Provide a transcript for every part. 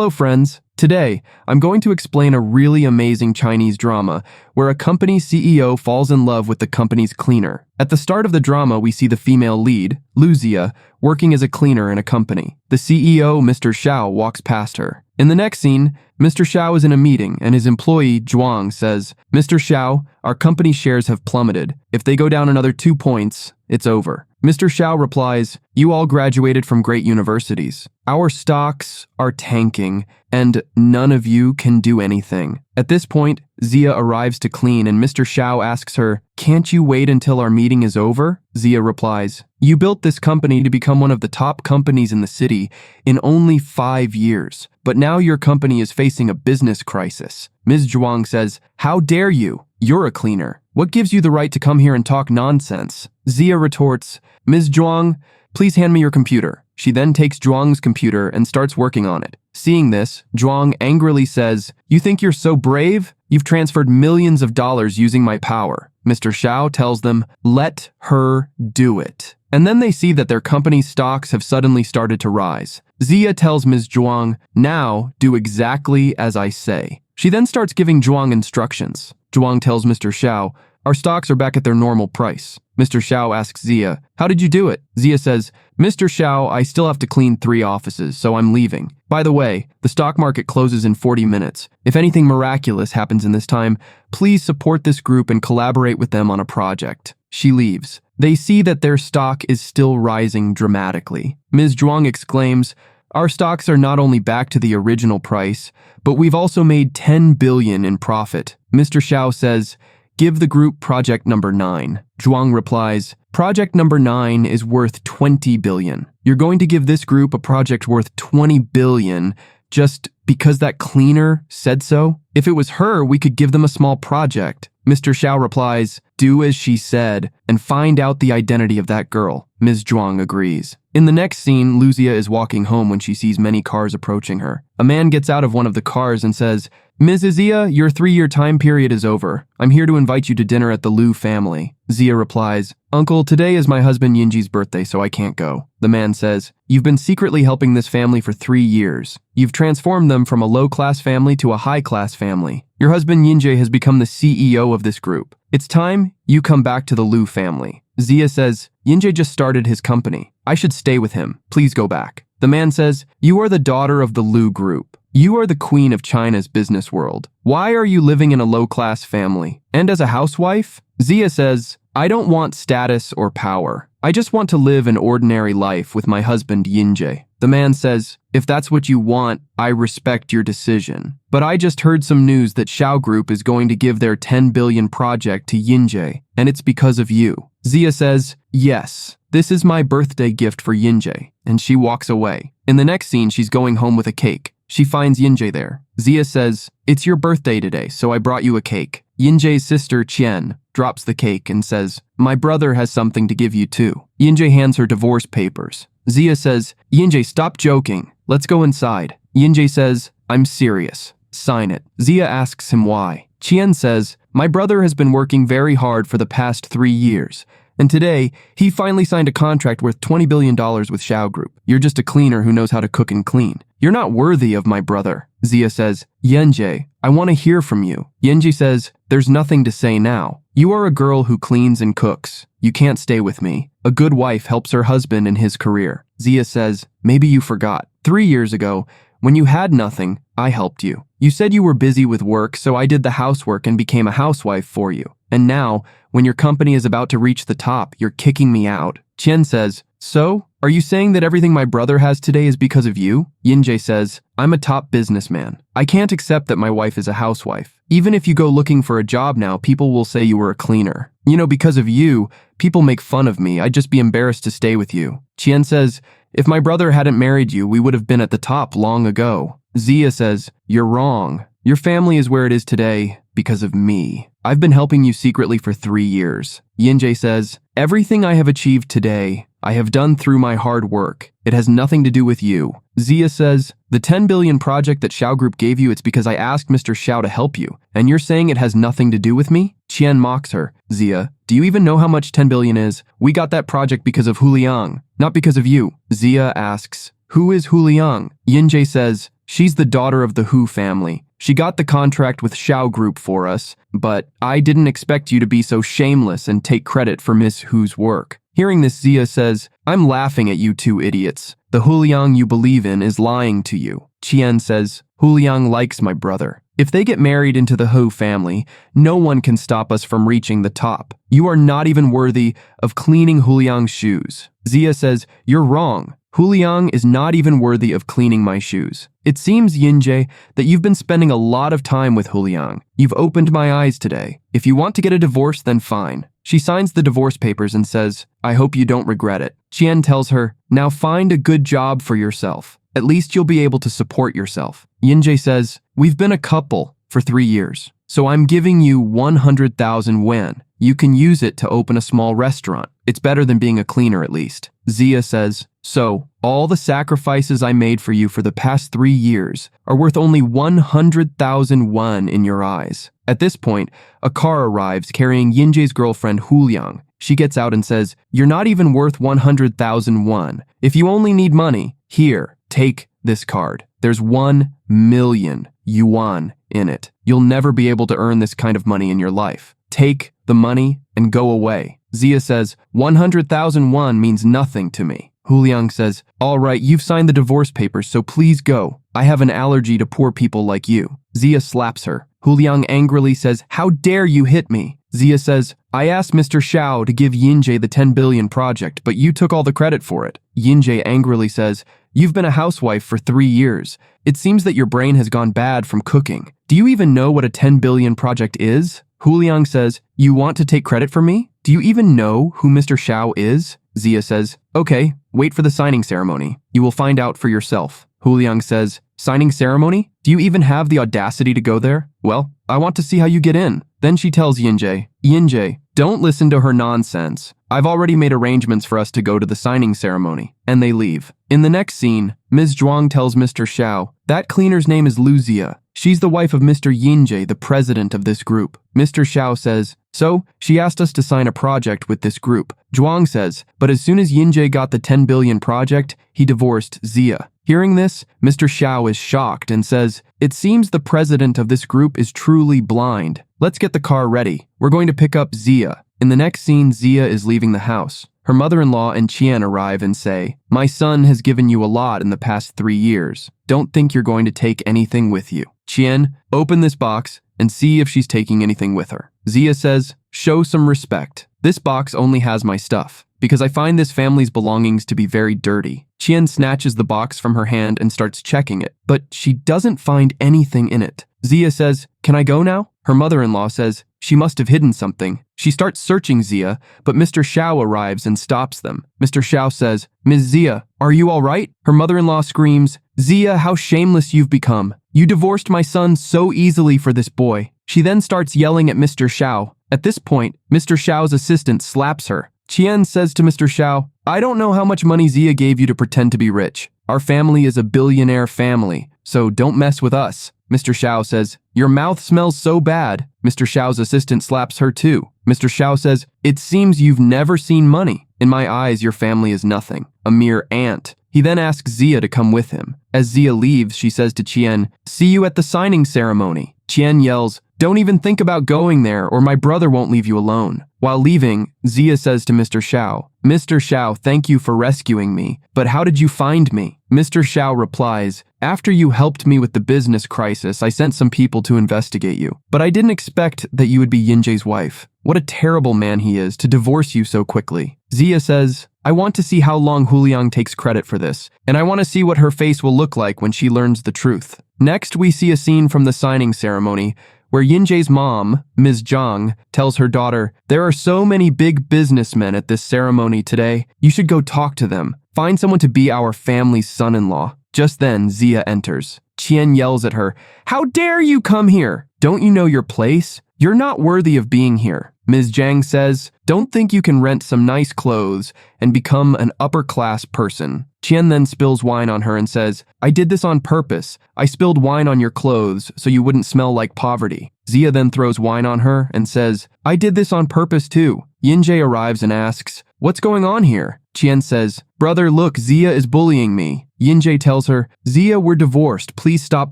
Hello friends, today I'm going to explain a really amazing Chinese drama where a company CEO falls in love with the company's cleaner. At the start of the drama, we see the female lead, Lu Zia, working as a cleaner in a company. The CEO, Mr. Xiao, walks past her. In the next scene, Mr. Xiao is in a meeting and his employee, Zhuang, says, "Mr. Xiao, our company shares have plummeted. If they go down another 2 points, it's over." Mr. Xiao replies, "You all graduated from great universities. Our stocks are tanking, and none of you can do anything." At this point, Zia arrives to clean and Mr. Xiao asks her, "Can't you wait until our meeting is over?" Zia replies, "You built this company to become one of the top companies in the city in only 5 years, but now your company is facing a business crisis." Ms. Zhuang says, "How dare you? You're a cleaner. What gives you the right to come here and talk nonsense?" Zia retorts, "Ms. Zhuang, please hand me your computer." She then takes Zhuang's computer and starts working on it. Seeing this, Zhuang angrily says, "You think you're so brave? You've transferred millions of dollars using my power." Mr. Xiao tells them, "Let her do it." And then they see that their company's stocks have suddenly started to rise. Zia tells Ms. Zhuang, "Now do exactly as I say." She then starts giving Zhuang instructions. Zhuang tells Mr. Xiao, "Our stocks are back at their normal price." Mr. Xiao asks Zia, "How did you do it?" Zia says, "Mr. Xiao, I still have to clean 3 offices, so I'm leaving. By the way, the stock market closes in 40 minutes. If anything miraculous happens in this time, please support this group and collaborate with them on a project." She leaves. They see that their stock is still rising dramatically. Ms. Zhuang exclaims, "Our stocks are not only back to the original price, but we've also made 10 billion in profit." Mr. Xiao says, "Give the group project number 9. Zhuang replies, "Project number 9 is worth 20 billion. You're going to give this group a project worth 20 billion just because that cleaner said so? If it was her, we could give them a small project." Mr. Xiao replies, "Do as she said and find out the identity of that girl." Ms. Zhuang agrees. In the next scene, Lu Zia is walking home when she sees many cars approaching her. A man gets out of one of the cars and says, "Ms. Zia, your 3-year time period is over. I'm here to invite you to dinner at the Lu family." Zia replies, "Uncle, today is my husband Yinji's birthday, so I can't go." The man says, "You've been secretly helping this family for 3 years. You've transformed them from a low-class family to a high-class family. Your husband Yinji has become the CEO of this group. It's time you come back to the Lu family." Zia says, "Yinji just started his company. I should stay with him. Please go back." The man says, "You are the daughter of the Lu group. You are the queen of China's business world. Why are you living in a low-class family? And as a housewife?" Zia says, "I don't want status or power. I just want to live an ordinary life with my husband Yinji." The man says, "If that's what you want, I respect your decision. But I just heard some news that Xiao Group is going to give their 10 billion project to Yinji, and it's because of you." Zia says, "Yes, this is my birthday gift for Yinji," and she walks away. In the next scene, she's going home with a cake. She finds Yinji there. Zia says, "It's your birthday today, so I brought you a cake." Yinji's sister, Qian, drops the cake and says, "My brother has something to give you too." Yinji hands her divorce papers. Zia says, "Yinji, stop joking. Let's go inside." Yinji says, "I'm serious. Sign it." Zia asks him why. Qian says, "My brother has been working very hard for the past 3 years. And today, he finally signed a contract worth $20 billion with Xiao Group. You're just a cleaner who knows how to cook and clean. You're not worthy of my brother." Zia says, "Yinji, I want to hear from you." Yinji says, "There's nothing to say now. You are a girl who cleans and cooks. You can't stay with me. A good wife helps her husband in his career." Zia says, "Maybe you forgot. 3 years ago, when you had nothing, I helped you. You said you were busy with work, so I did the housework and became a housewife for you. And now, when your company is about to reach the top, you're kicking me out." Qian says, "So, are you saying that everything my brother has today is because of you?" Yinji says, "I'm a top businessman. I can't accept that my wife is a housewife. Even if you go looking for a job now, people will say you were a cleaner. You know, because of you, people make fun of me. I'd just be embarrassed to stay with you." Qian says, "If my brother hadn't married you, we would have been at the top long ago." Zia says, "You're wrong. Your family is where it is today because of me. I've been helping you secretly for 3 years." Yinji says, "Everything I have achieved today, I have done through my hard work. It has nothing to do with you." Zia says, "The 10 billion project that Xiao Group gave you, it's because I asked Mr. Xiao to help you, and you're saying it has nothing to do with me?" Qian mocks her. "Zia, do you even know how much 10 billion is? We got that project because of Hu Liang, not because of you." Zia asks, "Who is Hu Liang?" Yinji says, She's the daughter of the Hu family. She got the contract with Xiao Group for us, but I didn't expect you to be so shameless and take credit for Miss Hu's work." Hearing this, Zia says, "I'm laughing at you two idiots. The Huliang you believe in is lying to you." Qian says, "Huliang likes my brother. If they get married into the Hu family, no one can stop us from reaching the top. You are not even worthy of cleaning Huliang's shoes." Zia says, "You're wrong. Huliang is not even worthy of cleaning my shoes. It seems, Yinjie, that you've been spending a lot of time with Huliang. You've opened my eyes today. If you want to get a divorce, then fine." She signs the divorce papers and says, "I hope you don't regret it." Qian tells her, "Now find a good job for yourself. At least you'll be able to support yourself." Yinjie says, "We've been a couple for 3 years, so I'm giving you 100,000 yuan. You can use it to open a small restaurant. It's better than being a cleaner at least." Zia says, "So, all the sacrifices I made for you for the past 3 years are worth only 100,000 yuan in your eyes." At this point, a car arrives carrying Yinjie's girlfriend Huliang. She gets out and says, "You're not even worth 100,000 yuan. If you only need money, here, take this card. There's 1,000,000 yuan in it. You'll never be able to earn this kind of money in your life. Take the money and go away." Zia says, 100,000 yuan means nothing to me." Huliang says, "All right, you've signed the divorce papers, so please go. I have an allergy to poor people like you." Zia slaps her. Huliang angrily says, "How dare you hit me?" Zia says, "I asked Mr. Xiao to give Yinjie the 10 billion project, but you took all the credit for it." Yinjie angrily says, "You've been a housewife for 3 years. It seems that your brain has gone bad from cooking. Do you even know what a 10 billion project is?" Huliang says, "You want to take credit from me? Do you even know who Mr. Xiao is?" Zia says, "Okay, wait for the signing ceremony. You will find out for yourself." Huliang says, "Signing ceremony? Do you even have the audacity to go there? Well, I want to see how you get in." Then she tells Yinjie, "Yinjie, don't listen to her nonsense. I've already made arrangements for us to go to the signing ceremony." And they leave. In the next scene, Ms. Zhuang tells Mr. Xiao, "That cleaner's name is Luzia. She's the wife of Mr. Yinjie, the president of this group." Mr. Xiao says, "So, she asked us to sign a project with this group." Zhuang says, "But as soon as Yinjie got the 10 billion project, he divorced Zia." Hearing this, Mr. Xiao is shocked and says, "It seems the president of this group is truly blind. Let's get the car ready. We're going to pick up Zia." In the next scene, Zia is leaving the house. Her mother-in-law and Qian arrive and say, "My son has given you a lot in the past 3 years. Don't think you're going to take anything with you." Qian, open this box and see if she's taking anything with her. Zia says, "Show some respect. This box only has my stuff, because I find this family's belongings to be very dirty." Qian snatches the box from her hand and starts checking it, but she doesn't find anything in it. Zia says, "Can I go now?" Her mother-in-law says, "She must have hidden something." She starts searching Zia, but Mr. Xiao arrives and stops them. Mr. Xiao says, "Ms. Zia, are you all right?" Her mother-in-law screams, "Zia, how shameless you've become. You divorced my son so easily for this boy." She then starts yelling at Mr. Xiao. At this point, Mr. Xiao's assistant slaps her. Qian says to Mr. Xiao, "I don't know how much money Zia gave you to pretend to be rich. Our family is a billionaire family, so don't mess with us." Mr. Xiao says, "Your mouth smells so bad." Mr. Xiao's assistant slaps her too. Mr. Xiao says, "It seems you've never seen money. In my eyes, your family is nothing, a mere ant." He then asks Zia to come with him. As Zia leaves, she says to Qian, "See you at the signing ceremony." Qian yells, "Don't even think about going there or my brother won't leave you alone." While leaving, Zia says to Mr. Xiao, "Mr. Xiao, thank you for rescuing me, but how did you find me?" Mr. Xiao replies, "After you helped me with the business crisis, I sent some people to investigate you. But I didn't expect that you would be Yinjie's wife. What a terrible man he is to divorce you so quickly." Zia says, "I want to see how long Huliang takes credit for this, and I want to see what her face will look like when she learns the truth." Next, we see a scene from the signing ceremony where Yinjie's mom, Ms. Zhang, tells her daughter, "There are so many big businessmen at this ceremony today. You should go talk to them. Find someone to be our family's son-in-law." Just then, Zia enters. Qian yells at her, "How dare you come here? Don't you know your place? You're not worthy of being here." Ms. Zhang says, "Don't think you can rent some nice clothes and become an upper-class person." Qian then spills wine on her and says, "I did this on purpose. I spilled wine on your clothes so you wouldn't smell like poverty." Zia then throws wine on her and says, "I did this on purpose too." Yinjie arrives and asks, what's going on here? Qian says, brother, look, Zia is bullying me. Yinjie tells her, Zia, we're divorced. Please stop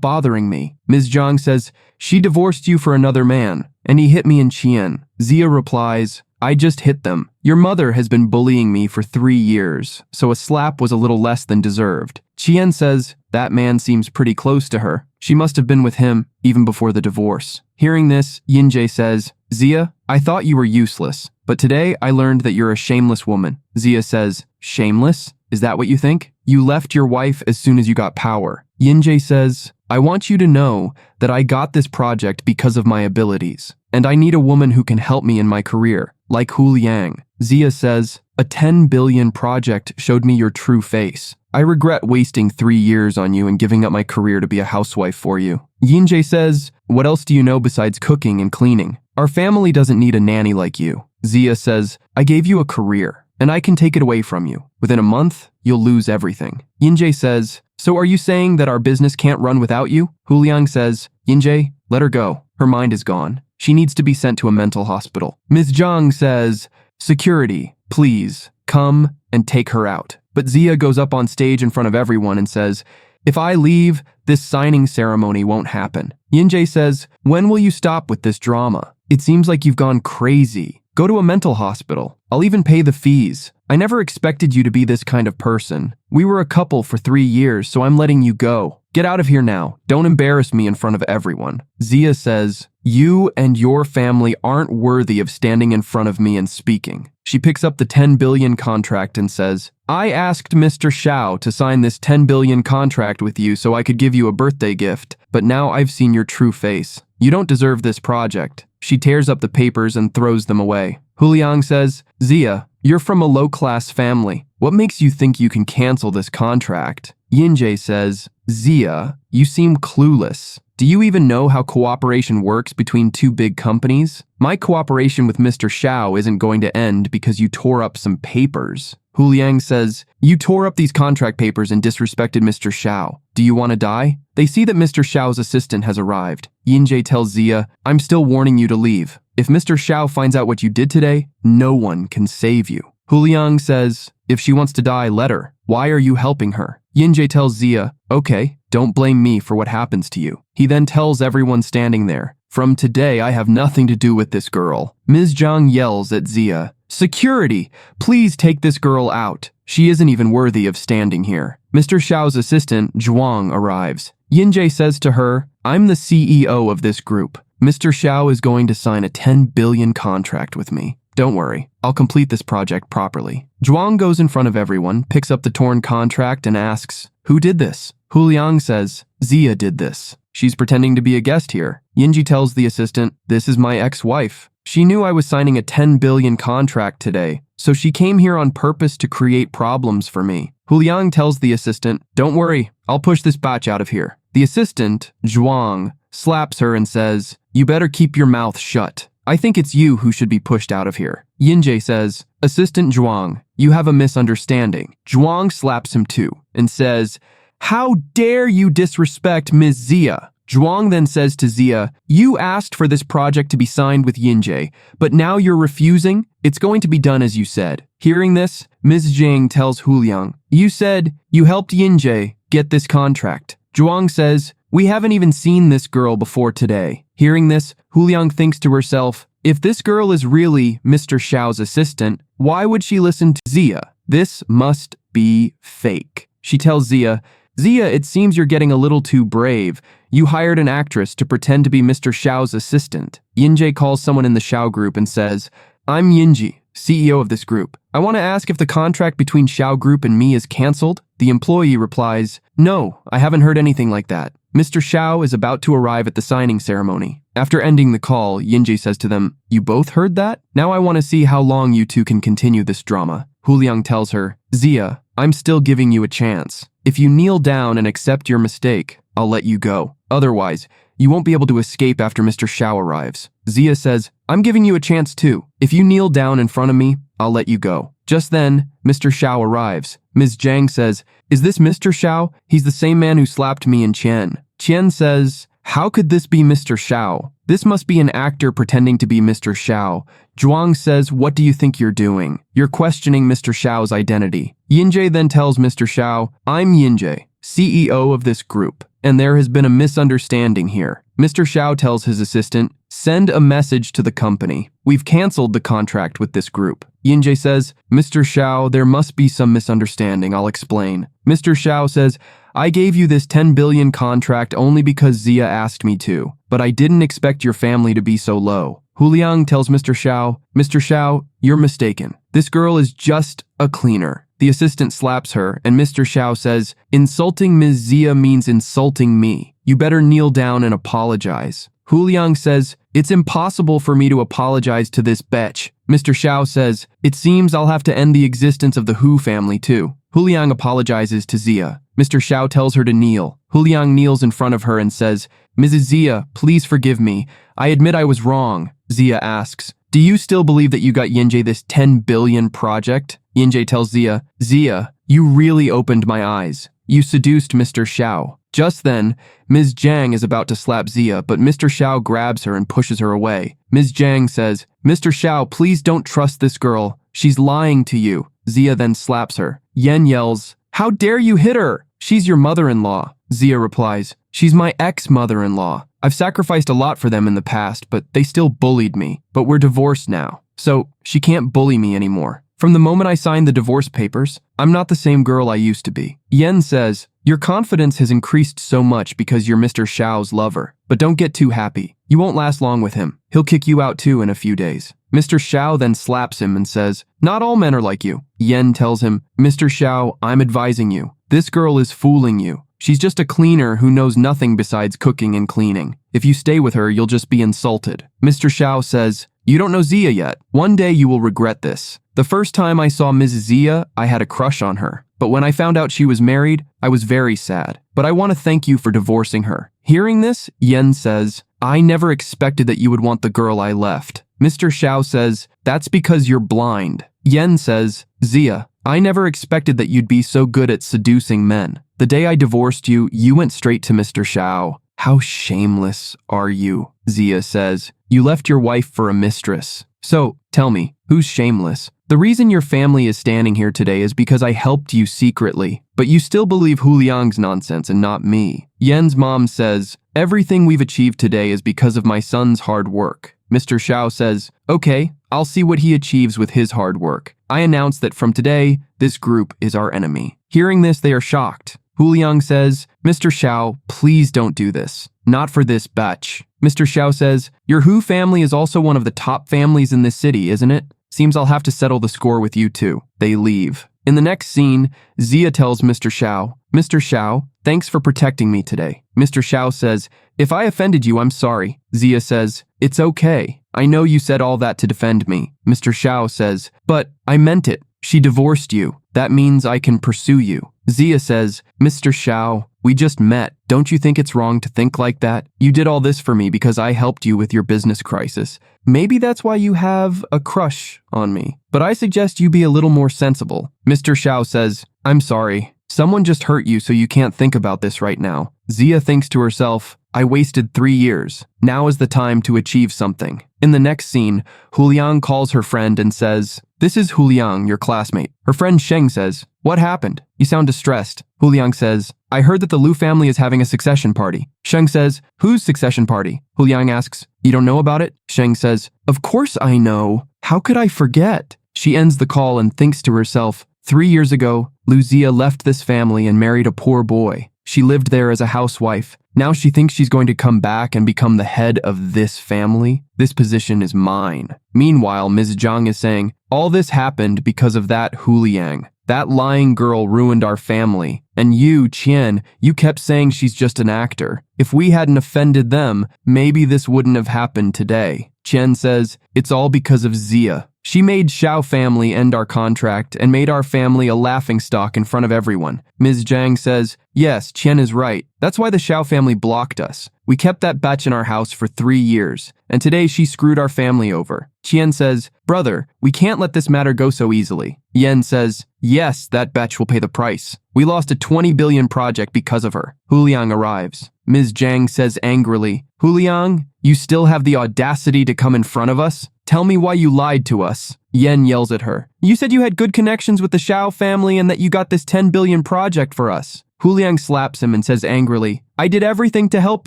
bothering me. Ms. Zhang says, she divorced you for another man, and he hit me and Qian. Zia replies, I just hit them. Your mother has been bullying me for 3 years, so a slap was a little less than deserved. Qian says, that man seems pretty close to her. She must have been with him even before the divorce. Hearing this, Yinjie says, Zia, I thought you were useless, but today I learned that you're a shameless woman. Zia says, shameless? Is that what you think? You left your wife as soon as you got power. Yinjie says, I want you to know that I got this project because of my abilities, and I need a woman who can help me in my career, like Hu Liang. Zia says, a 10 billion project showed me your true face. I regret wasting 3 years on you and giving up my career to be a housewife for you. Yinjie says, what else do you know besides cooking and cleaning? Our family doesn't need a nanny like you. Zia says, I gave you a career, and I can take it away from you. Within a month, you'll lose everything. Yinjie says, so are you saying that our business can't run without you? Hu Liang says, Yinjie, let her go. Her mind is gone. She needs to be sent to a mental hospital. Ms. Zhang says, security, please, come and take her out. But Zia goes up on stage in front of everyone and says, if I leave, this signing ceremony won't happen. Yinjie says, when will you stop with this drama? It seems like you've gone crazy. Go to a mental hospital. I'll even pay the fees. I never expected you to be this kind of person. We were a couple for 3 years, so I'm letting you go. Get out of here now. Don't embarrass me in front of everyone. Zia says, you and your family aren't worthy of standing in front of me and speaking. She picks up the 10 billion contract and says, I asked Mr. Xiao to sign this 10 billion contract with you so I could give you a birthday gift, but now I've seen your true face. You don't deserve this project. She tears up the papers and throws them away. Hu Liang says, Zia, you're from a low-class family. What makes you think you can cancel this contract? Yinjie says, Zia, you seem clueless. Do you even know how cooperation works between 2 big companies? My cooperation with Mr. Xiao isn't going to end because you tore up some papers. Hu Liang says, you tore up these contract papers and disrespected Mr. Xiao. Do you want to die? They see that Mr. Xiao's assistant has arrived. Yinjie tells Zia, I'm still warning you to leave. If Mr. Xiao finds out what you did today, no one can save you. Hu Liang says, if she wants to die, let her. Why are you helping her? Yinjie tells Zia, okay, don't blame me for what happens to you. He then tells everyone standing there, from today I have nothing to do with this girl. Ms. Zhang yells at Zia, security, please take this girl out. She isn't even worthy of standing here. Mr. Xiao's assistant, Zhuang, arrives. Yinjie says to her, I'm the CEO of this group. Mr. Xiao is going to sign a 10 billion contract with me. Don't worry, I'll complete this project properly. Zhuang goes in front of everyone, picks up the torn contract and asks, who did this? Hu Liang says, Zia did this. She's pretending to be a guest here. Yinjie tells the assistant, this is my ex-wife. She knew I was signing a 10 billion contract today, so she came here on purpose to create problems for me. Hu Liang tells the assistant, don't worry, I'll push this batch out of here. The assistant, Zhuang, slaps her and says, you better keep your mouth shut. I think it's you who should be pushed out of here. Yinjie says, Assistant Zhuang, you have a misunderstanding. Zhuang slaps him too and says, how dare you disrespect Ms. Zia? Zhuang then says to Zia, you asked for this project to be signed with Yinjie, but now you're refusing? It's going to be done as you said. Hearing this, Ms. Jing tells Hu Liang, you said you helped Yinjie get this contract. Zhuang says, we haven't even seen this girl before today. Hearing this, Hu Liang thinks to herself, if this girl is really Mr. Xiao's assistant, why would she listen to Zia? This must be fake. She tells Zia, Zia, it seems you're getting a little too brave. You hired an actress to pretend to be Mr. Xiao's assistant. Yinjie calls someone in the Xiao group and says, I'm Yinjie, CEO of this group. I want to ask if the contract between Xiao Group and me is canceled. The employee replies, no, I haven't heard anything like that. Mr. Xiao is about to arrive at the signing ceremony. After ending the call, Yinjie says to them, you both heard that? Now I want to see how long you two can continue this drama. Hu Liang tells her, Zia, I'm still giving you a chance. If you kneel down and accept your mistake, I'll let you go. Otherwise, you won't be able to escape after Mr. Xiao arrives. Zia says, I'm giving you a chance too. If you kneel down in front of me, I'll let you go. Just then, Mr. Xiao arrives. Ms. Zhang says, is this Mr. Xiao? He's the same man who slapped me and Qian. Qian says, How could this be Mr. Xiao? This must be an actor pretending to be Mr. Xiao. Zhuang says, what do you think you're doing? You're questioning Mr. Xiao's identity. Yinjie then tells Mr. Xiao, I'm Yinjie, CEO of this group, and there has been a misunderstanding here. Mr. Xiao tells his assistant, send a message to the company. We've canceled the contract with this group. Yinjie says, Mr. Xiao, there must be some misunderstanding. I'll explain. Mr. Xiao says, I gave you this 10 billion contract only because Zia asked me to, but I didn't expect your family to be so low. Huliang tells Mr. Xiao, you're mistaken. This girl is just a cleaner. The assistant slaps her, and Mr. Xiao says, insulting Ms. Zia means insulting me. You better kneel down and apologize. Huliang says, it's impossible for me to apologize to this bitch. Mr. Xiao says, it seems I'll have to end the existence of the Hu family too. Huliang apologizes to Zia. Mr. Xiao tells her to kneel. Huliang kneels in front of her and says, Mrs. Zia, please forgive me. I admit I was wrong. Zia asks, do you still believe that you got Yinjie this 10 billion project? Yinjie tells Zia, Zia, you really opened my eyes. You seduced Mr. Xiao. Just then, Ms. Zhang is about to slap Zia, but Mr. Xiao grabs her and pushes her away. Ms. Zhang says, Mr. Xiao, please don't trust this girl. She's lying to you. Zia then slaps her. Yen yells, how dare you hit her? She's your mother-in-law. Zia replies, she's my ex-mother-in-law. I've sacrificed a lot for them in the past, but they still bullied me. But we're divorced now, so she can't bully me anymore. From the moment I signed the divorce papers, I'm not the same girl I used to be. Yen says, your confidence has increased so much because you're Mr. Xiao's lover. But don't get too happy. You won't last long with him. He'll kick you out too in a few days. Mr. Xiao then slaps him and says, not all men are like you. Yen tells him, Mr. Xiao, I'm advising you. This girl is fooling you. She's just a cleaner who knows nothing besides cooking and cleaning. If you stay with her, you'll just be insulted. Mr. Xiao says, you don't know Zia yet. One day you will regret this. The first time I saw Ms. Zia, I had a crush on her. But when I found out she was married, I was very sad. But I want to thank you for divorcing her. Hearing this, Yen says, I never expected that you would want the girl I left. Mr. Xiao says, that's because you're blind. Yen says, Zia, I never expected that you'd be so good at seducing men. The day I divorced you, you went straight to Mr. Xiao. How shameless are you? Zia says, you left your wife for a mistress. So, tell me, who's shameless? The reason your family is standing here today is because I helped you secretly, but you still believe Huliang's nonsense and not me. Yen's mom says, everything we've achieved today is because of my son's hard work. Mr. Xiao says, okay, I'll see what he achieves with his hard work. I announce that from today, this group is our enemy. Hearing this, they are shocked. Huliang says, Mr. Xiao, please don't do this. Not for this batch. Mr. Xiao says, your Hu family is also one of the top families in this city, isn't it? Seems I'll have to settle the score with you too. They leave. In the next scene, Zia tells Mr. Xiao, thanks for protecting me today. Mr. Xiao says, if I offended you, I'm sorry. Zia says, it's okay. I know you said all that to defend me. Mr. Xiao says, but I meant it. She divorced you. That means I can pursue you. Zia says, Mr. Xiao, we just met. Don't you think it's wrong to think like that? You did all this for me because I helped you with your business crisis. Maybe that's why you have a crush on me. But I suggest you be a little more sensible. Mr. Xiao says, I'm sorry. Someone just hurt you, so you can't think about this right now. Zia thinks to herself, I wasted 3 years. Now is the time to achieve something. In the next scene, Huliang calls her friend and says, this is Huliang, your classmate. Her friend Sheng says, what happened? You sound distressed. Huliang says, I heard that the Lu family is having a succession party. Sheng says, whose succession party? Huliang asks, you don't know about it? Sheng says, of course I know. How could I forget? She ends the call and thinks to herself, 3 years ago, Lu Zia left this family and married a poor boy. She lived there as a housewife. Now she thinks she's going to come back and become the head of this family. This position is mine. Meanwhile, Ms. Zhang is saying, all this happened because of that Huliang. That lying girl ruined our family. And you, Qian, you kept saying she's just an actor. If we hadn't offended them, maybe this wouldn't have happened today. Qian says, it's all because of Zia. She made Xiao family end our contract and made our family a laughingstock in front of everyone. Ms. Zhang says, yes, Qian is right. That's why the Xiao family blocked us. We kept that batch in our house for 3 years, and today she screwed our family over. Qian says, brother, we can't let this matter go so easily. Yan says, yes, that batch will pay the price. We lost a 20 billion project because of her. Huliang arrives. Ms. Zhang says angrily, Huliang, you still have the audacity to come in front of us? Tell me why you lied to us. Yan yells at her. You said you had good connections with the Xiao family and that you got this 10 billion project for us. Huliang slaps him and says angrily, I did everything to help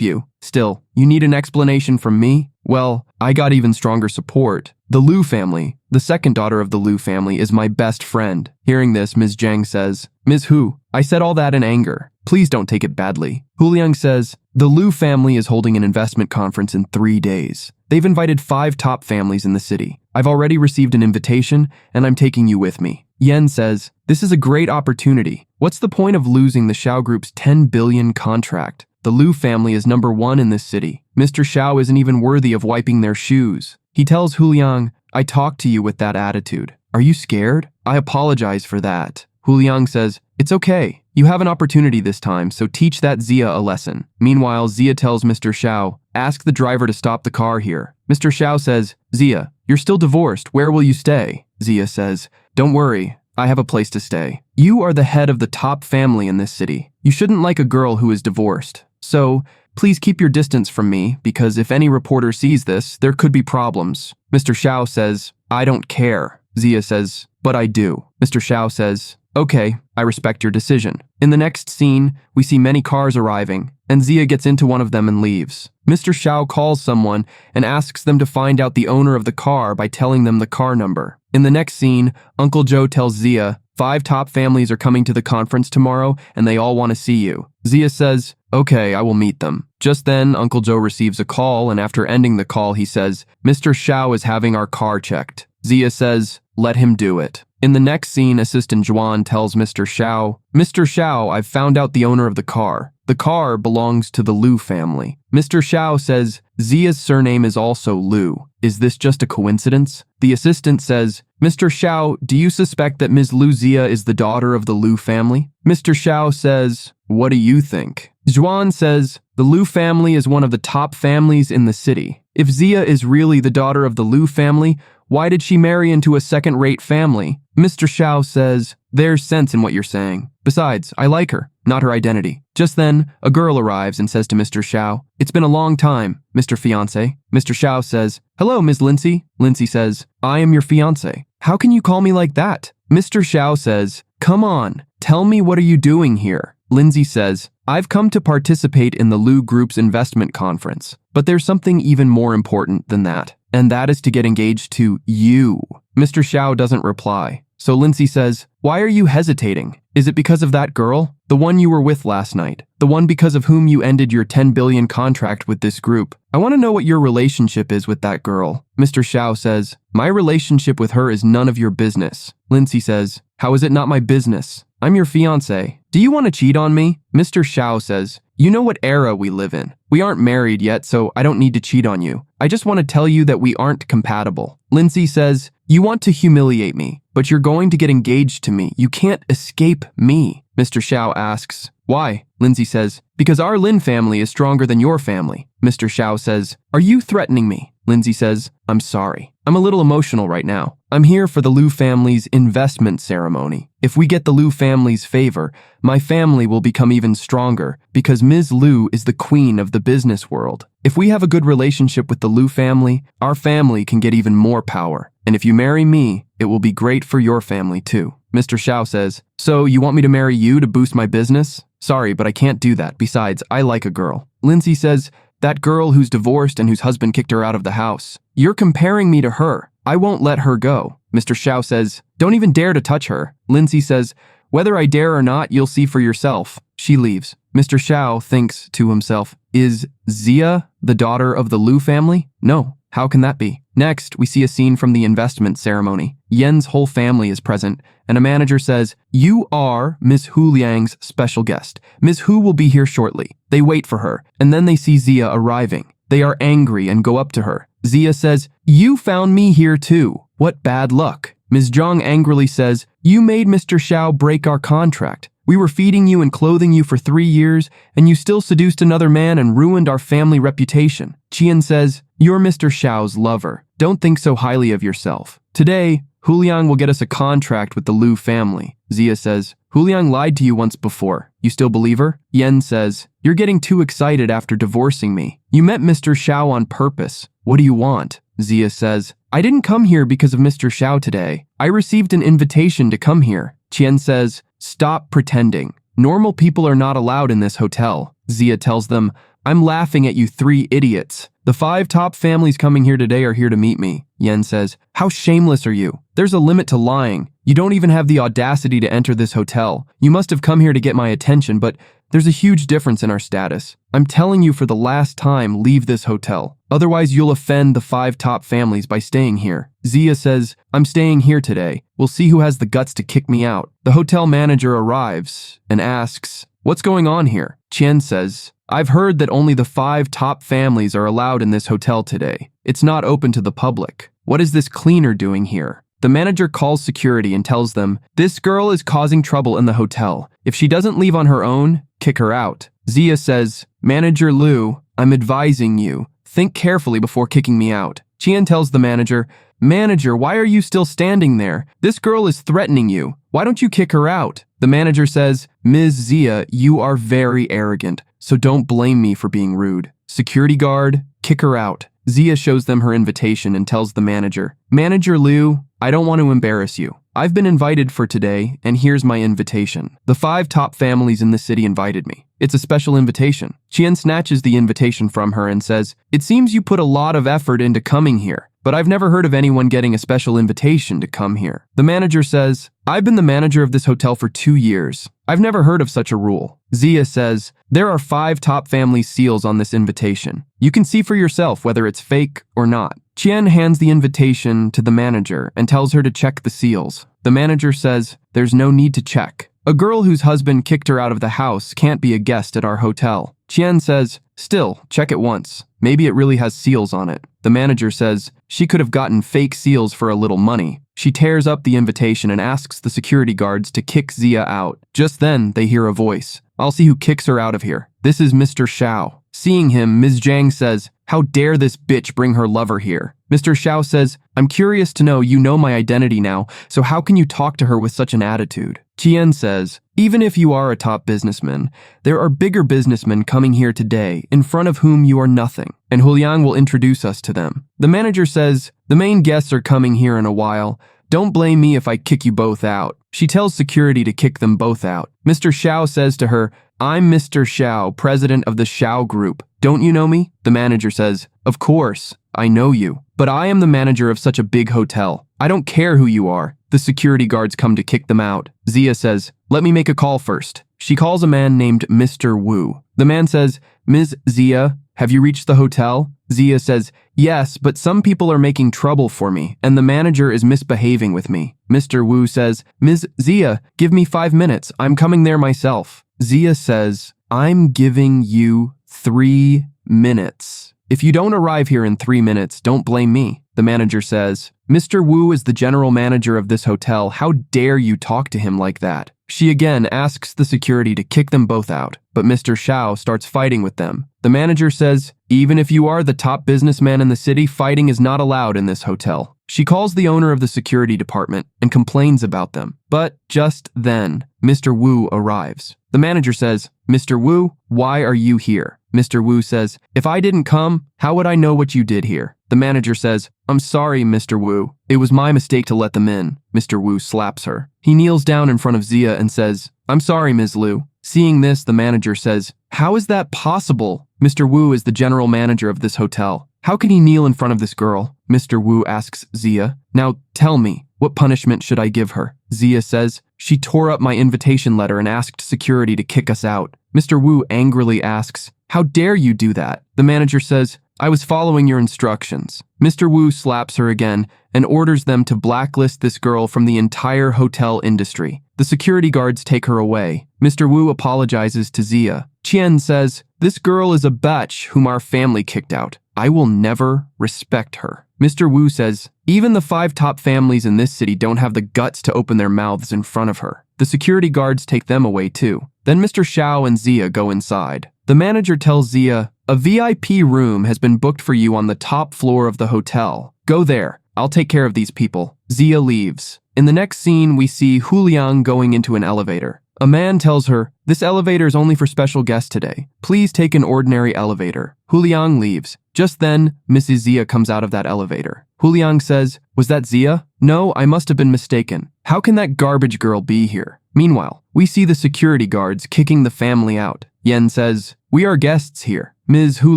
you. Still, you need an explanation from me? Well, I got even stronger support. The Lu family, the second daughter of the Lu family, is my best friend. Hearing this, Ms. Zhang says, Ms. Hu, I said all that in anger. Please don't take it badly. Huliang says, the Lu family is holding an investment conference in 3 days. They've invited 5 top families in the city. I've already received an invitation, and I'm taking you with me. Yan says, this is a great opportunity. What's the point of losing the Xiao Group's 10 billion contract? The Lu family is number 1 in this city. Mr. Xiao isn't even worthy of wiping their shoes. He tells Huliang, I talked to you with that attitude. Are you scared? I apologize for that. Huliang says, it's okay. You have an opportunity this time, so teach that Zia a lesson. Meanwhile, Zia tells Mr. Xiao, ask the driver to stop the car here. Mr. Xiao says, Zia, you're still divorced. Where will you stay? Zia says, don't worry. I have a place to stay. You are the head of the top family in this city. You shouldn't like a girl who is divorced. So, please keep your distance from me, because if any reporter sees this, there could be problems. Mr. Xiao says, I don't care. Zia says, but I do. Mr. Xiao says, okay, I respect your decision. In the next scene, we see many cars arriving, and Zia gets into one of them and leaves. Mr. Xiao calls someone and asks them to find out the owner of the car by telling them the car number. In the next scene, Uncle Joe tells Zia, 5 top families are coming to the conference tomorrow, and they all want to see you. Zia says, okay, I will meet them. Just then, Uncle Joe receives a call, and after ending the call, he says, Mr. Xiao is having our car checked. Zia says, let him do it. In the next scene, Assistant Zhuan tells Mr. Xiao, I've found out the owner of the car. The car belongs to the Lu family. Mr. Xiao says, Zia's surname is also Lu. Is this just a coincidence? The assistant says, Mr. Xiao, do you suspect that Ms. Lu Zia is the daughter of the Lu family? Mr. Xiao says, what do you think? Zhuan says, the Lu family is one of the top families in the city. If Zia is really the daughter of the Lu family, why did she marry into a second-rate family? Mr. Xiao says, there's sense in what you're saying. Besides, I like her, not her identity. Just then, a girl arrives and says to Mr. Xiao, it's been a long time, Mr. Fiancé. Mr. Xiao says, hello, Ms. Lindsay. Lindsay says, I am your fiancé. How can you call me like that? Mr. Xiao says, come on, tell me what are you doing here? Lindsay says, I've come to participate in the Lu Group's investment conference, but there's something even more important than that, and that is to get engaged to you. Mr. Xiao doesn't reply, so Lindsay says, why are you hesitating? Is it because of that girl? The one you were with last night, the one because of whom you ended your 10 billion contract with this group. I want to know what your relationship is with that girl. Mr. Xiao says, my relationship with her is none of your business. Lindsay says, how is it not my business? I'm your fiancé. Do you want to cheat on me? Mr. Xiao says, you know what era we live in. We aren't married yet, so I don't need to cheat on you. I just want to tell you that we aren't compatible. Lindsay says, you want to humiliate me, but you're going to get engaged to me. You can't escape me. Mr. Xiao asks, why? Lindsay says, because our Lin family is stronger than your family. Mr. Xiao says, are you threatening me? Lindsay says, I'm sorry. I'm a little emotional right now. I'm here for the Lu family's investment ceremony. If we get the Lu family's favor, my family will become even stronger because Ms. Lu is the queen of the business world. If we have a good relationship with the Lu family, our family can get even more power. And if you marry me, it will be great for your family too. Mr. Xiao says, so you want me to marry you to boost my business? Sorry, but I can't do that. Besides, I like a girl. Lindsay says, that girl who's divorced and whose husband kicked her out of the house. You're comparing me to her. I won't let her go. Mr. Xiao says, don't even dare to touch her. Lindsay says, whether I dare or not, you'll see for yourself. She leaves. Mr. Xiao thinks to himself, is Zia the daughter of the Lu family? No. How can that be? Next, we see a scene from the investment ceremony. Yen's whole family is present, and a manager says, you are Ms. Huliang's special guest. Ms. Hu will be here shortly. They wait for her, and then they see Zia arriving. They are angry and go up to her. Zia says, you found me here too. What bad luck. Ms. Zhang angrily says, "You made Mr. Xiao break our contract. We were feeding you and clothing you for 3 years, and you still seduced another man and ruined our family reputation." Qian says, "You're Mr. Xiao's lover. Don't think so highly of yourself. Today, Huliang will get us a contract with the Liu family." Zia says, "Huliang lied to you once before. You still believe her?" Yen says, "You're getting too excited after divorcing me. You met Mr. Xiao on purpose. What do you want?" Zia says, "I didn't come here because of Mr. Xiao today. I received an invitation to come here." Qian says, "Stop pretending. Normal people are not allowed in this hotel." Zia tells them, "I'm laughing at you 3 idiots. The 5 top families coming here today are here to meet me." Yen says, "How shameless are you? There's a limit to lying. You don't even have the audacity to enter this hotel. You must have come here to get my attention, but there's a huge difference in our status. I'm telling you for the last time, leave this hotel. Otherwise, you'll offend the 5 top families by staying here." Zia says, "I'm staying here today. We'll see who has the guts to kick me out." The hotel manager arrives and asks, "What's going on here?" Qian says, "I've heard that only the 5 top families are allowed in this hotel today. It's not open to the public. What is this cleaner doing here?" The manager calls security and tells them, "This girl is causing trouble in the hotel. If she doesn't leave on her own, kick her out." Zia says, "Manager Liu, I'm advising you. Think carefully before kicking me out." Qian tells the manager, "Manager, why are you still standing there? This girl is threatening you. Why don't you kick her out?" The manager says, "Ms. Zia, you are very arrogant, so don't blame me for being rude. Security guard, kick her out." Zia shows them her invitation and tells the manager, "Manager Liu, I don't want to embarrass you. I've been invited for today, and here's my invitation. The 5 top families in the city invited me. It's a special invitation." Qian snatches the invitation from her and says, "It seems you put a lot of effort into coming here, but I've never heard of anyone getting a special invitation to come here." The manager says, "I've been the manager of this hotel for 2 years. I've never heard of such a rule." Zia says, "There are 5 top family seals on this invitation. You can see for yourself whether it's fake or not." Qian hands the invitation to the manager and tells her to check the seals. The manager says, "There's no need to check. A girl whose husband kicked her out of the house can't be a guest at our hotel." Qian says, "Still, check it once. Maybe it really has seals on it." The manager says, "She could have gotten fake seals for a little money." She tears up the invitation and asks the security guards to kick Zia out. Just then, they hear a voice. "I'll see who kicks her out of here. This is Mr. Xiao." Seeing him, Ms. Zhang says, "How dare this bitch bring her lover here?" Mr. Xiao says, "I'm curious to know, you know my identity now, so how can you talk to her with such an attitude?" Qian says, "Even if you are a top businessman, there are bigger businessmen coming here today, in front of whom you are nothing, and Huliang will introduce us to them." The manager says, "The main guests are coming here in a while. Don't blame me if I kick you both out." She tells security to kick them both out. Mr. Xiao says to her, "I'm Mr. Xiao, president of the Xiao Group. Don't you know me?" The manager says, "Of course, I know you, but I am the manager of such a big hotel. I don't care who you are." The security guards come to kick them out. Zia says, "Let me make a call first." She calls a man named Mr. Wu. The man says, "Ms. Zia, have you reached the hotel?" Zia says, "Yes, but some people are making trouble for me, and the manager is misbehaving with me." Mr. Wu says, "Ms. Zia, give me 5 minutes. I'm coming there myself." Zia says, "I'm giving you 3 minutes. If you don't arrive here in 3 minutes, don't blame me." The manager says, "Mr. Wu is the general manager of this hotel. How dare you talk to him like that?" She again asks the security to kick them both out, but Mr. Xiao starts fighting with them. The manager says, "Even if you are the top businessman in the city, fighting is not allowed in this hotel." She calls the owner of the security department and complains about them. But just then, Mr. Wu arrives. The manager says, "Mr. Wu, why are you here?" Mr. Wu says, "If I didn't come, how would I know what you did here?" The manager says, "I'm sorry, Mr. Wu. It was my mistake to let them in." Mr. Wu slaps her. He kneels down in front of Zia and says, "I'm sorry, Ms. Liu." Seeing this, the manager says, "How is that possible? Mr. Wu is the general manager of this hotel. How can he kneel in front of this girl?" Mr. Wu asks Zia, "Now tell me, what punishment should I give her?" Zia says, "She tore up my invitation letter and asked security to kick us out." Mr. Wu angrily asks, "How dare you do that?" The manager says, "I was following your instructions." Mr. Wu slaps her again and orders them to blacklist this girl from the entire hotel industry. The security guards take her away. Mr. Wu apologizes to Zia. Qian says, "This girl is a bitch whom our family kicked out. I will never respect her. Mr. Wu says, even the 5 top families in this city don't have the guts to open their mouths in front of her. The security guards take them away too. Then Mr. Xiao and Zia go inside. The manager tells Zia, a VIP room has been booked for you on the top floor of the hotel. Go there. I'll take care of these people. Zia leaves. In the next scene, we see Hu Liang going into an elevator. A man tells her, this elevator is only for special guests today. Please take an ordinary elevator. Hu Liang leaves. Just then, Mrs. Zia comes out of that elevator. Hu Liang says, was that Zia? No, I must have been mistaken. How can that garbage girl be here? Meanwhile, we see the security guards kicking the family out. Yen says, we are guests here. Ms. Hu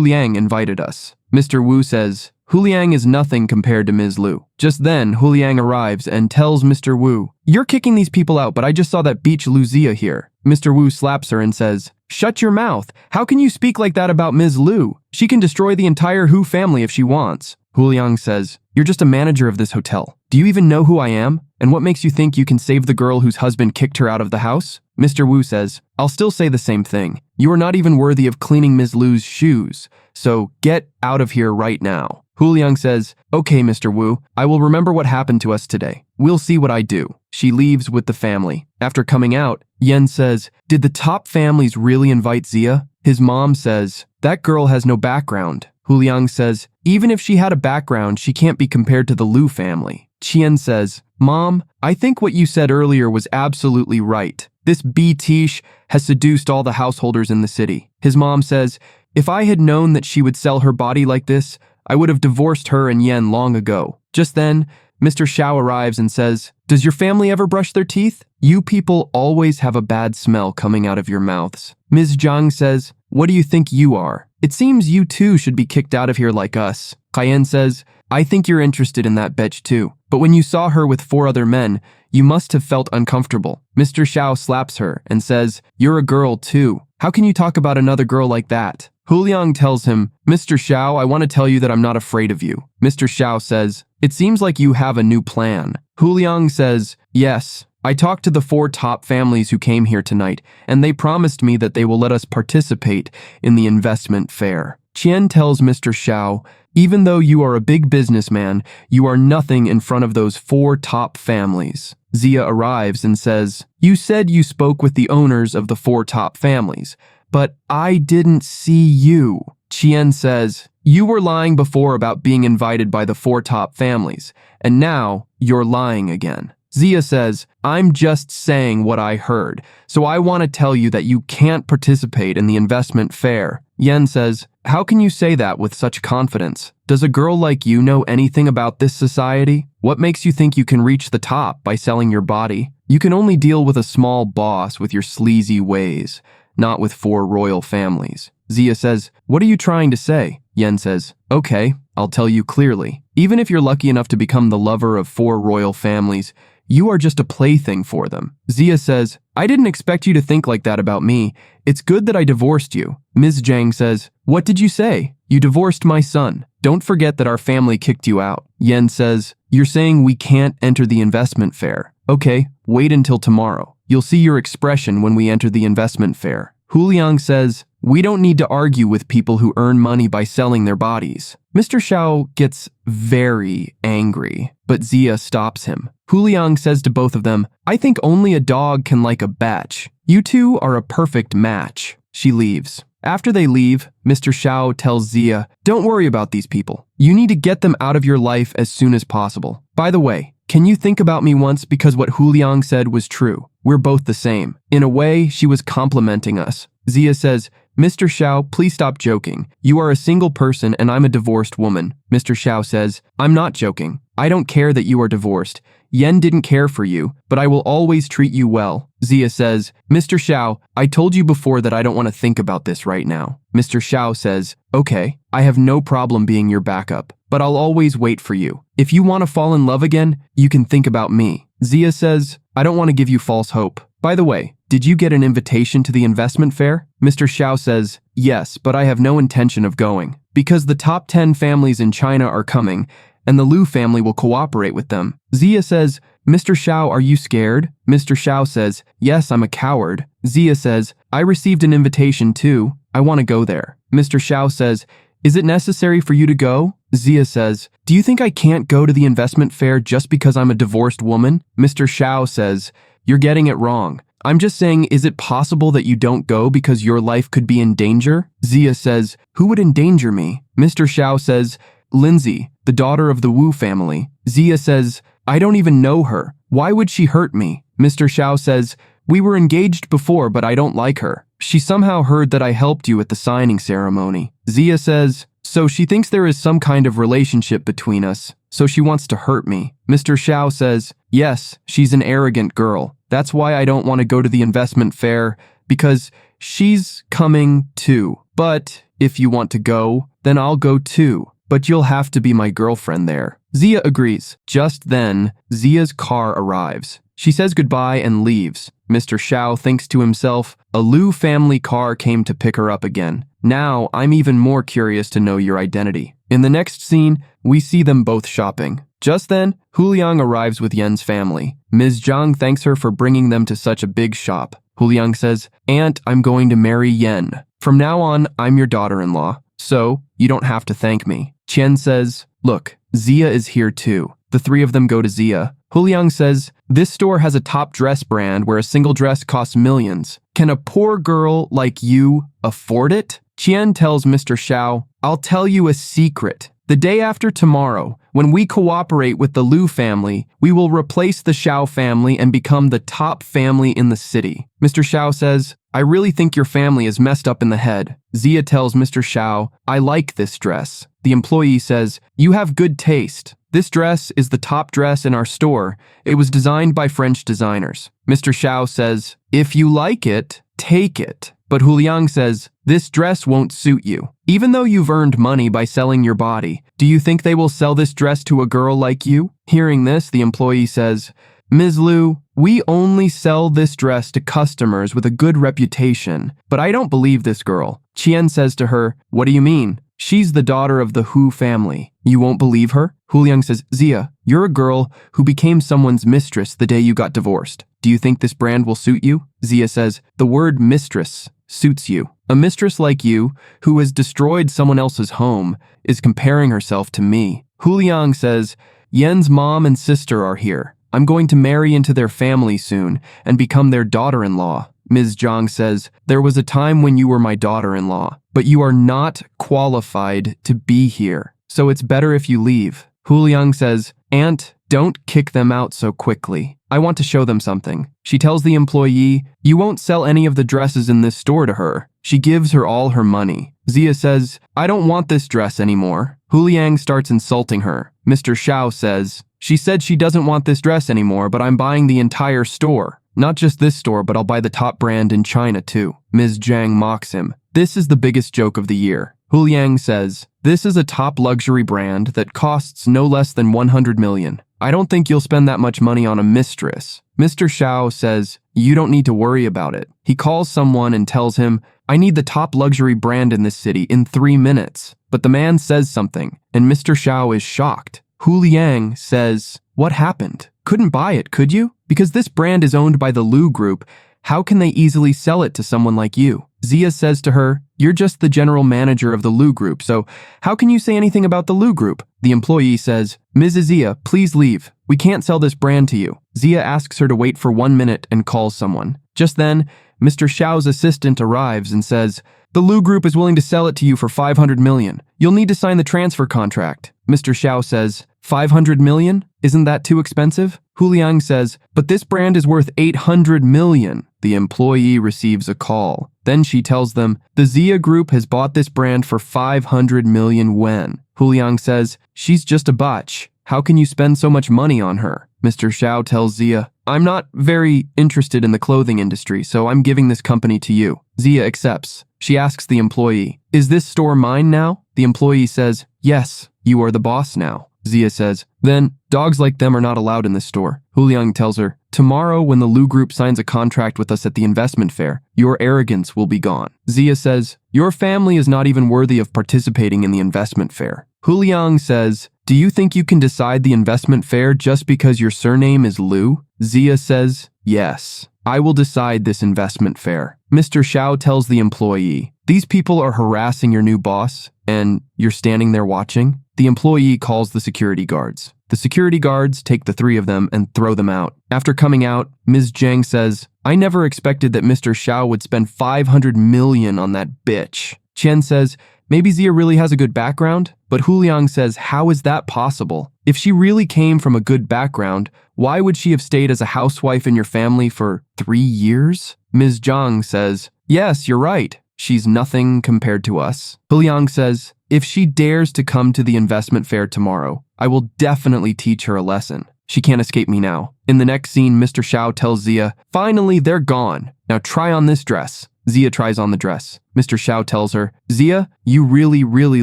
Liang invited us. Mr. Wu says, Hu Liang is nothing compared to Ms. Lu. Just then, Hu Liang arrives and tells Mr. Wu, you're kicking these people out, but I just saw that beach Lu Zia here. Mr. Wu slaps her and says, shut your mouth. How can you speak like that about Ms. Lu? She can destroy the entire Hu family if she wants. Hu Liang says, you're just a manager of this hotel. Do you even know who I am? And what makes you think you can save the girl whose husband kicked her out of the house? Mr. Wu says, I'll still say the same thing. You are not even worthy of cleaning Ms. Lu's shoes. So get out of here right now. Hu Liang says, okay, Mr. Wu, I will remember what happened to us today. We'll see what I do. She leaves with the family. After coming out, Yen says, did the top families really invite Zia? His mom says, that girl has no background. Hu Liang says, even if she had a background, she can't be compared to the Lu family. Qian says, Mom, I think what you said earlier was absolutely right. This B-Tish has seduced all the householders in the city. His mom says, if I had known that she would sell her body like this, I would have divorced her and Yen long ago. Just then, Mr. Xiao arrives and says, does your family ever brush their teeth? You people always have a bad smell coming out of your mouths. Ms. Zhang says, what do you think you are? It seems you too should be kicked out of here like us. Cayenne says, I think you're interested in that bitch too. But when you saw her with 4 other men, you must have felt uncomfortable. Mr. Xiao slaps her and says, you're a girl too. How can you talk about another girl like that? Hu Liang tells him, Mr. Xiao, I want to tell you that I'm not afraid of you. Mr. Xiao says, it seems like you have a new plan. Hu Liang says, yes. I talked to the 4 top families who came here tonight, and they promised me that they will let us participate in the investment fair. Qian tells Mr. Xiao, even though you are a big businessman, you are nothing in front of those 4 top families. Zia arrives and says, you said you spoke with the owners of the 4 top families, but I didn't see you. Qian says, you were lying before about being invited by the 4 top families, and now you're lying again. Zia says, I'm just saying what I heard, so I want to tell you that you can't participate in the investment fair. Yen says, how can you say that with such confidence? Does a girl like you know anything about this society? What makes you think you can reach the top by selling your body? You can only deal with a small boss with your sleazy ways, not with 4 royal families. Zia says, what are you trying to say? Yen says, okay, I'll tell you clearly. Even if you're lucky enough to become the lover of 4 royal families, you are just a plaything for them. Zia says, I didn't expect you to think like that about me. It's good that I divorced you. Ms. Zhang says, what did you say? You divorced my son. Don't forget that our family kicked you out. Yen says, you're saying we can't enter the investment fair. Okay, wait until tomorrow. You'll see your expression when we enter the investment fair. Hu Liang says, we don't need to argue with people who earn money by selling their bodies. Mr. Xiao gets very angry, but Zia stops him. Hu Liang says to both of them, I think only a dog can like a batch. You two are a perfect match. She leaves. After they leave, Mr. Xiao tells Zia, don't worry about these people. You need to get them out of your life as soon as possible. By the way, can you think about me once because what Hu Liang said was true? We're both the same. In a way, she was complimenting us. Zia says, Mr. Xiao, please stop joking. You are a single person and I'm a divorced woman. Mr. Xiao says, I'm not joking. I don't care that you are divorced. Yen didn't care for you, but I will always treat you well. Zia says, Mr. Xiao, I told you before that I don't want to think about this right now. Mr. Xiao says, okay, I have no problem being your backup, but I'll always wait for you. If you want to fall in love again, you can think about me. Zia says, I don't want to give you false hope. By the way, did you get an invitation to the investment fair? Mr. Xiao says, yes, but I have no intention of going, because the top 10 families in China are coming, and the Lu family will cooperate with them. Zia says, Mr. Xiao, are you scared? Mr. Xiao says, yes, I'm a coward. Zia says, I received an invitation too. I want to go there. Mr. Xiao says, Is it necessary for you to go? Zia says, do you think I can't go to the investment fair just because I'm a divorced woman? Mr. Xiao says, you're getting it wrong. I'm just saying, is it possible that you don't go because your life could be in danger? Zia says, who would endanger me? Mr. Xiao says, Lindsay, the daughter of the Wu family. Zia says, I don't even know her. Why would she hurt me? Mr. Xiao says, we were engaged before, but I don't like her. She somehow heard that I helped you at the signing ceremony. Zia says, so she thinks there is some kind of relationship between us, so she wants to hurt me. Mr. Xiao says, yes, she's an arrogant girl. That's why I don't want to go to the investment fair, because she's coming too. But if you want to go, then I'll go too. But you'll have to be my girlfriend there. Zia agrees. Just then, Zia's car arrives. She says goodbye and leaves. Mr. Xiao thinks to himself, a Liu family car came to pick her up again. Now, I'm even more curious to know your identity. In the next scene, we see them both shopping. Just then, Huliang arrives with Yen's family. Ms. Zhang thanks her for bringing them to such a big shop. Huliang says, Aunt, I'm going to marry Yen. From now on, I'm your daughter-in-law, so you don't have to thank me. Qian says, look, Zia is here too. The three of them go to Zia. Huliang says, this store has a top dress brand where a single dress costs millions. Can a poor girl like you afford it? Qian tells Mr. Xiao, I'll tell you a secret. The day after tomorrow, when we cooperate with the Liu family, we will replace the Xiao family and become the top family in the city. Mr. Xiao says, I really think your family is messed up in the head. Zia tells Mr. Xiao, I like this dress. The employee says, you have good taste. This dress is the top dress in our store. It was designed by French designers. Mr. Xiao says, if you like it, take it. But Huliang says, this dress won't suit you. Even though you've earned money by selling your body, do you think they will sell this dress to a girl like you? Hearing this, the employee says, Ms. Liu, we only sell this dress to customers with a good reputation, but I don't believe this girl. Qian says to her, what do you mean? She's the daughter of the Hu family. You won't believe her? Huliang says, Zia, you're a girl who became someone's mistress the day you got divorced. Do you think this brand will suit you? Zia says, the word mistress suits you. A mistress like you, who has destroyed someone else's home, is comparing herself to me. Huliang says, Yen's mom and sister are here. I'm going to marry into their family soon and become their daughter-in-law. Ms. Zhang says, there was a time when you were my daughter-in-law, but you are not qualified to be here, so it's better if you leave. Huliang says, Aunt, don't kick them out so quickly. I want to show them something. She tells the employee, you won't sell any of the dresses in this store to her. She gives her all her money. Zia says, I don't want this dress anymore. Huliang starts insulting her. Mr. Xiao says, she said she doesn't want this dress anymore, but I'm buying the entire store. Not just this store, but I'll buy the top brand in China too. Ms. Zhang mocks him. This is the biggest joke of the year. Huliang says, this is a top luxury brand that costs no less than 100 million. I don't think you'll spend that much money on a mistress. Mr. Xiao says, you don't need to worry about it. He calls someone and tells him, I need the top luxury brand in this city in 3 minutes. But the man says something, and Mr. Xiao is shocked. Huliang says, what happened? Couldn't buy it, could you? Because this brand is owned by the Liu Group, how can they easily sell it to someone like you? Zia says to her, you're just the general manager of the Liu Group, so how can you say anything about the Liu Group? The employee says, Mrs. Zia, please leave. We can't sell this brand to you. Zia asks her to wait for 1 minute and calls someone. Just then, Mr. Xiao's assistant arrives and says, the Liu Group is willing to sell it to you for 500 million. You'll need to sign the transfer contract. Mr. Xiao says, 500 million? Isn't that too expensive? Huliang says, but this brand is worth 800 million. The employee receives a call. Then she tells them, the Zia Group has bought this brand for 500 million yuan. Huliang says, she's just a butch. How can you spend so much money on her? Mr. Xiao tells Zia, I'm not very interested in the clothing industry, so I'm giving this company to you. Zia accepts. She asks the employee, is this store mine now? The employee says, yes, you are the boss now. Zia says, then dogs like them are not allowed in this store. Huliang tells her, tomorrow when the Liu Group signs a contract with us at the investment fair, your arrogance will be gone. Zia says, your family is not even worthy of participating in the investment fair. Huliang says, do you think you can decide the investment fair just because your surname is Liu? Zia says, yes, I will decide this investment fair. Mr. Xiao tells the employee, these people are harassing your new boss. And you're standing there watching? The employee calls the security guards. The security guards take the three of them and throw them out. After coming out, Ms. Zhang says, I never expected that Mr. Xiao would spend 500 million on that bitch. Qian says, maybe Zia really has a good background? But Huliang says, how is that possible? If she really came from a good background, why would she have stayed as a housewife in your family for 3 years? Ms. Zhang says, yes, you're right. She's nothing compared to us. Huliang says, if she dares to come to the investment fair tomorrow, I will definitely teach her a lesson. She can't escape me now. In the next scene, Mr. Xiao tells Zia, finally, they're gone. Now try on this dress. Zia tries on the dress. Mr. Xiao tells her, Zia, you really, really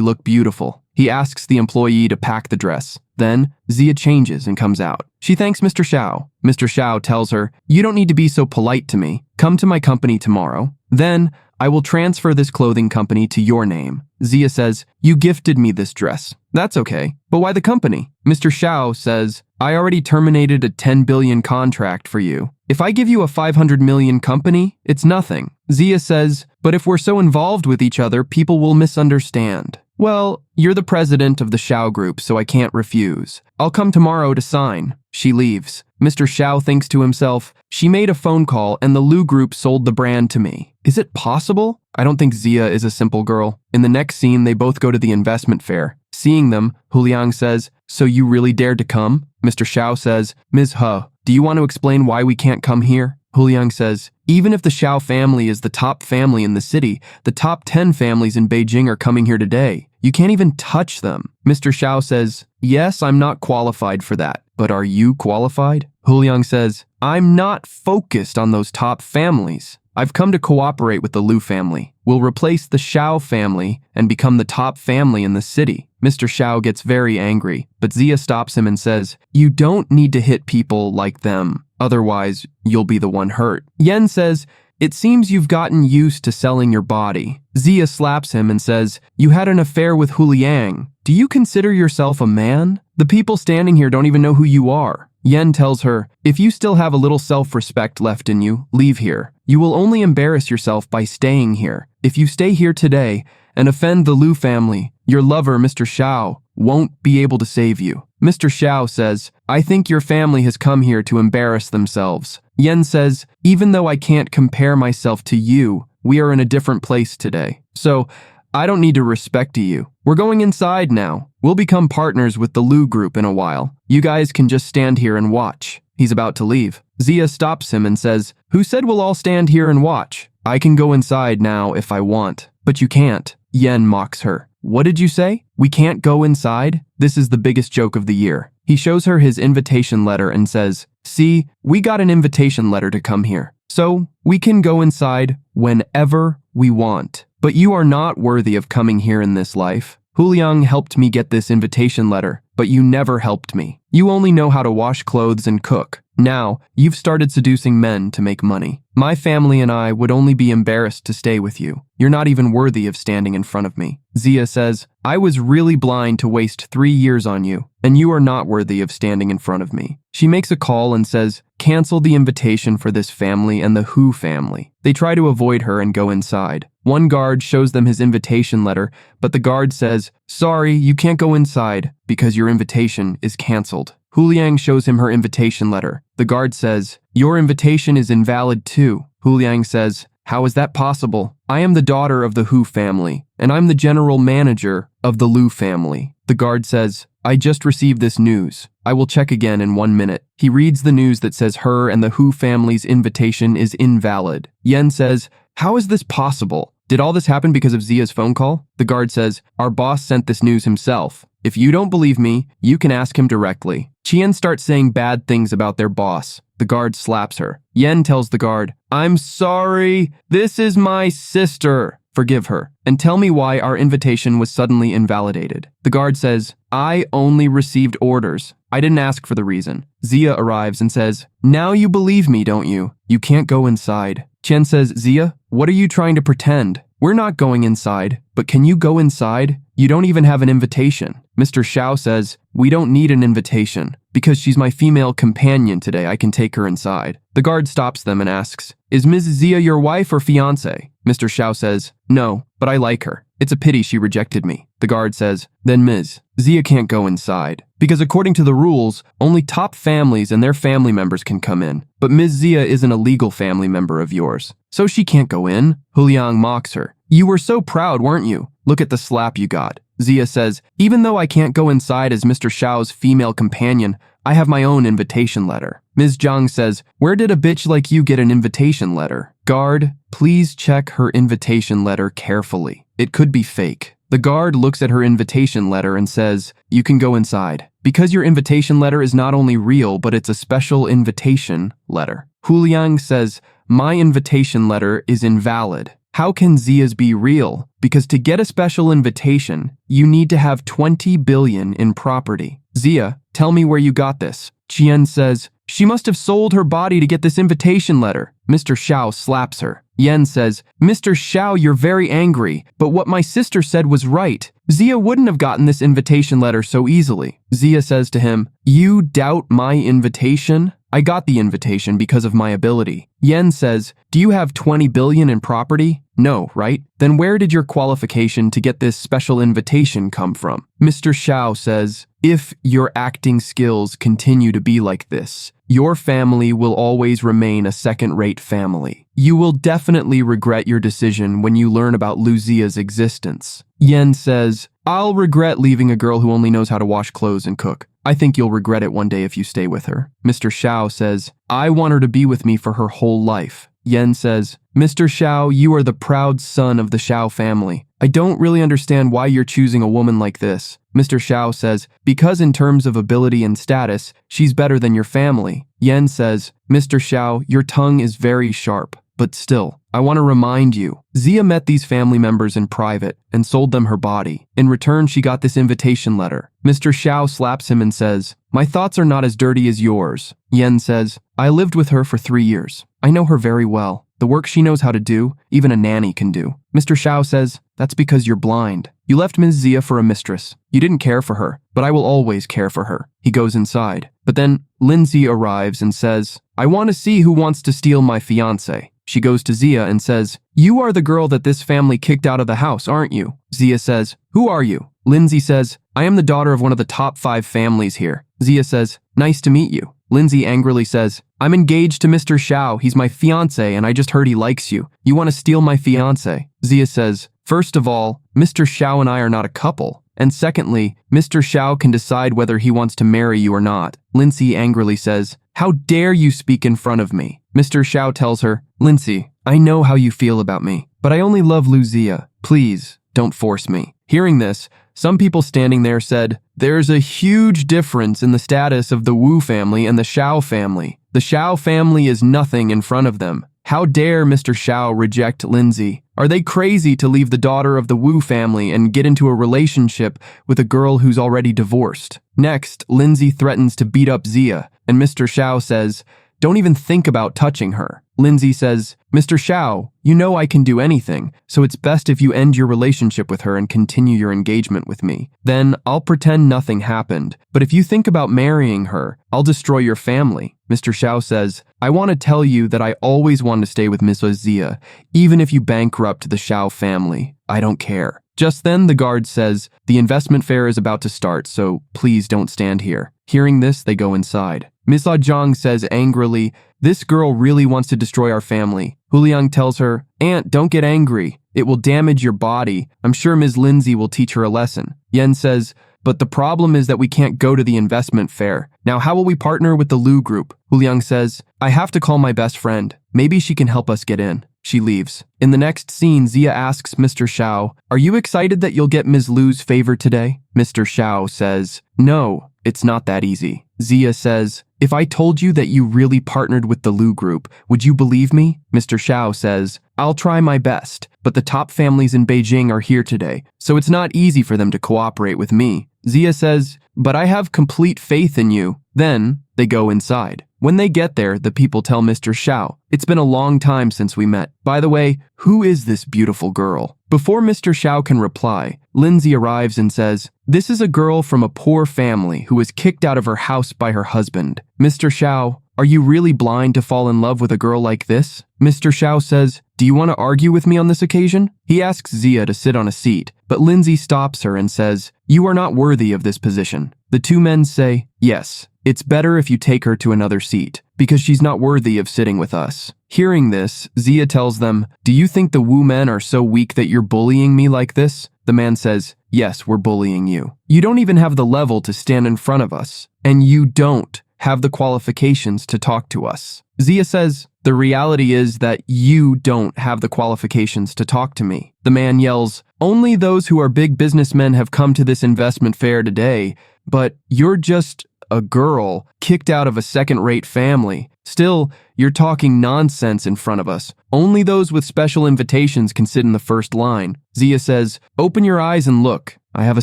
look beautiful. He asks the employee to pack the dress. Then, Zia changes and comes out. She thanks Mr. Xiao. Mr. Xiao tells her, you don't need to be so polite to me. Come to my company tomorrow. Then, I will transfer this clothing company to your name. Zia says, you gifted me this dress. That's okay. But why the company? Mr. Xiao says, I already terminated a 10 billion contract for you. If I give you a 500 million company, it's nothing. Zia says, but if we're so involved with each other, people will misunderstand. Well, you're the president of the Xiao Group, so I can't refuse. I'll come tomorrow to sign. She leaves. Mr. Xiao thinks to himself, she made a phone call and the Lu Group sold the brand to me. Is it possible? I don't think Zia is a simple girl. In the next scene, they both go to the investment fair. Seeing them, Huliang says, so you really dared to come? Mr. Xiao says, Ms. He, do you want to explain why we can't come here? Huliang says, even if the Xiao family is the top family in the city, the top 10 families in Beijing are coming here today. You can't even touch them. Mr. Xiao says, yes, I'm not qualified for that. But are you qualified? Huliang says, I'm not focused on those top families. I've come to cooperate with the Lu family. We'll replace the Xiao family and become the top family in the city. Mr. Xiao gets very angry, but Zia stops him and says, you don't need to hit people like them. Otherwise, you'll be the one hurt. Yen says, it seems you've gotten used to selling your body. Zia slaps him and says, you had an affair with Huliang. Do you consider yourself a man? The people standing here don't even know who you are. Yen tells her, if you still have a little self-respect left in you, leave here. You will only embarrass yourself by staying here. If you stay here today and offend the Lu family, your lover, Mr. Xiao, won't be able to save you. Mr. Xiao says, I think your family has come here to embarrass themselves. Yen says, even though I can't compare myself to you, we are in a different place today. So, I don't need to respect you. We're going inside now. We'll become partners with the Lu Group in a while. You guys can just stand here and watch. He's about to leave. Zia stops him and says, who said we'll all stand here and watch? I can go inside now if I want. But you can't. Yen mocks her. What did you say? We can't go inside? This is the biggest joke of the year. He shows her his invitation letter and says, see, we got an invitation letter to come here. So, we can go inside whenever we want. But you are not worthy of coming here in this life. Huliang helped me get this invitation letter, but you never helped me. You only know how to wash clothes and cook. Now, you've started seducing men to make money. My family and I would only be embarrassed to stay with you. You're not even worthy of standing in front of me. Zia says, I was really blind to waste 3 years on you, and you are not worthy of standing in front of me. She makes a call and says, cancel the invitation for this family and the Hu family. They try to avoid her and go inside. One guard shows them his invitation letter, but the guard says, sorry, you can't go inside because your invitation is canceled. Huliang shows him her invitation letter. The guard says, your invitation is invalid too. Huliang says, how is that possible? I am the daughter of the Hu family, and I'm the general manager of the Lu family. The guard says, I just received this news. I will check again in 1 minute. He reads the news that says her and the Hu family's invitation is invalid. Yen says, how is this possible? Did all this happen because of Zia's phone call? The guard says, our boss sent this news himself. If you don't believe me, you can ask him directly. Qian starts saying bad things about their boss. The guard slaps her. Yen tells the guard, I'm sorry. This is my sister. Forgive her, and tell me why our invitation was suddenly invalidated. The guard says, I only received orders. I didn't ask for the reason. Zia arrives and says, now you believe me, don't you? You can't go inside. Qian says, Zia, what are you trying to pretend? We're not going inside, but can you go inside? You don't even have an invitation. Mr. Xiao says, we don't need an invitation. Because she's my female companion today, I can take her inside. The guard stops them and asks, is Ms. Zia your wife or fiancé? Mr. Xiao says, no, but I like her. It's a pity she rejected me. The guard says, then Ms. Zia can't go inside. Because according to the rules, only top families and their family members can come in. But Ms. Zia isn't a legal family member of yours, so she can't go in. Hu Liang mocks her. You were so proud, weren't you? Look at the slap you got. Zia says, even though I can't go inside as Mr. Xiao's female companion, I have my own invitation letter. Ms. Zhang says, where did a bitch like you get an invitation letter? Guard, please check her invitation letter carefully. It could be fake. The guard looks at her invitation letter and says, you can go inside. Because your invitation letter is not only real, but it's a special invitation letter. Hu Liang says, my invitation letter is invalid. How can Zia's be real? Because to get a special invitation, you need to have 20 billion in property. Zia, tell me where you got this. Qian says, she must have sold her body to get this invitation letter. Mr. Xiao slaps her. Yen says, Mr. Xiao, you're very angry, but what my sister said was right. Zia wouldn't have gotten this invitation letter so easily. Zia says to him, you doubt my invitation? I got the invitation because of my ability. Yen says, do you have 20 billion in property? No, right? Then where did your qualification to get this special invitation come from? Mr. Xiao says, if your acting skills continue to be like this, your family will always remain a second-rate family. You will definitely regret your decision when you learn about Lu Zia's existence. Yen says, I'll regret leaving a girl who only knows how to wash clothes and cook. I think you'll regret it one day if you stay with her. Mr. Xiao says, I want her to be with me for her whole life. Yen says, Mr. Xiao, you are the proud son of the Xiao family. I don't really understand why you're choosing a woman like this. Mr. Xiao says, because in terms of ability and status, she's better than your family. Yen says, Mr. Xiao, your tongue is very sharp. But still, I want to remind you, Zia met these family members in private and sold them her body. In return, she got this invitation letter. Mr. Xiao slaps him and says, my thoughts are not as dirty as yours. Yen says, I lived with her for 3 years. I know her very well. The work she knows how to do, even a nanny can do. Mr. Xiao says, that's because you're blind. You left Ms. Zia for a mistress. You didn't care for her, but I will always care for her. He goes inside. But then Lindsay arrives and says, I want to see who wants to steal my fiancé. She goes to Zia and says, you are the girl that this family kicked out of the house, aren't you? Zia says, who are you? Lindsay says, I am the daughter of one of the top 5 families here. Zia says, nice to meet you. Lindsay angrily says, I'm engaged to Mr. Xiao. He's my fiancé and I just heard he likes you. You want to steal my fiancé? Zia says, first of all, Mr. Xiao and I are not a couple. And secondly, Mr. Xiao can decide whether he wants to marry you or not. Lindsay angrily says, how dare you speak in front of me? Mr. Xiao tells her, Lindsay, I know how you feel about me, but I only love Lu Zia. Please, don't force me. Hearing this, some people standing there said, there's a huge difference in the status of the Wu family and the Xiao family. The Xiao family is nothing in front of them. How dare Mr. Xiao reject Lindsay? Are they crazy to leave the daughter of the Wu family and get into a relationship with a girl who's already divorced? Next, Lindsay threatens to beat up Zia, and Mr. Xiao says, don't even think about touching her. Lindsay says, Mr. Xiao, you know I can do anything, so it's best if you end your relationship with her and continue your engagement with me. Then I'll pretend nothing happened, but if you think about marrying her, I'll destroy your family. Mr. Xiao says, I want to tell you that I always want to stay with Ms. Zia, even if you bankrupt the Xiao family. I don't care. Just then, the guard says, the investment fair is about to start, so please don't stand here. Hearing this, they go inside. Ms. Zhang says angrily, this girl really wants to destroy our family. Hu Liang tells her, Aunt, don't get angry. It will damage your body. I'm sure Ms. Lindsay will teach her a lesson. Yen says, but the problem is that we can't go to the investment fair. Now, how will we partner with the Lu group? Hu Liang says, I have to call my best friend. Maybe she can help us get in. She leaves. In the next scene, Zia asks Mr. Xiao, are you excited that you'll get Ms. Lu's favor today? Mr. Xiao says, no, it's not that easy. Zia says, if I told you that you really partnered with the Lu group, would you believe me? Mr. Xiao says, I'll try my best, but the top families in Beijing are here today, so it's not easy for them to cooperate with me. Zia says, but I have complete faith in you. Then they go inside. When they get there, the people tell Mr. Xiao, "It's been a long time since we met. By the way, who is this beautiful girl?" Before Mr. Xiao can reply, Lindsay arrives and says, "This is a girl from a poor family who was kicked out of her house by her husband." Mr. Xiao, "Are you really blind to fall in love with a girl like this?" Mr. Xiao says, "Do you want to argue with me on this occasion?" He asks Zia to sit on a seat, but Lindsay stops her and says, "You are not worthy of this position." The two men say, "Yes, it's better if you take her to another seat, because she's not worthy of sitting with us." Hearing this, Zia tells them, "Do you think the Wu men are so weak that you're bullying me like this?" The man says, "Yes, we're bullying you. You don't even have the level to stand in front of us, and you don't have the qualifications to talk to us." Zia says, "The reality is that you don't have the qualifications to talk to me." The man yells, "Only those who are big businessmen have come to this investment fair today, but you're just a girl kicked out of a second-rate family. Still, you're talking nonsense in front of us. Only those with special invitations can sit in the first line." Zia says, "Open your eyes and look. I have a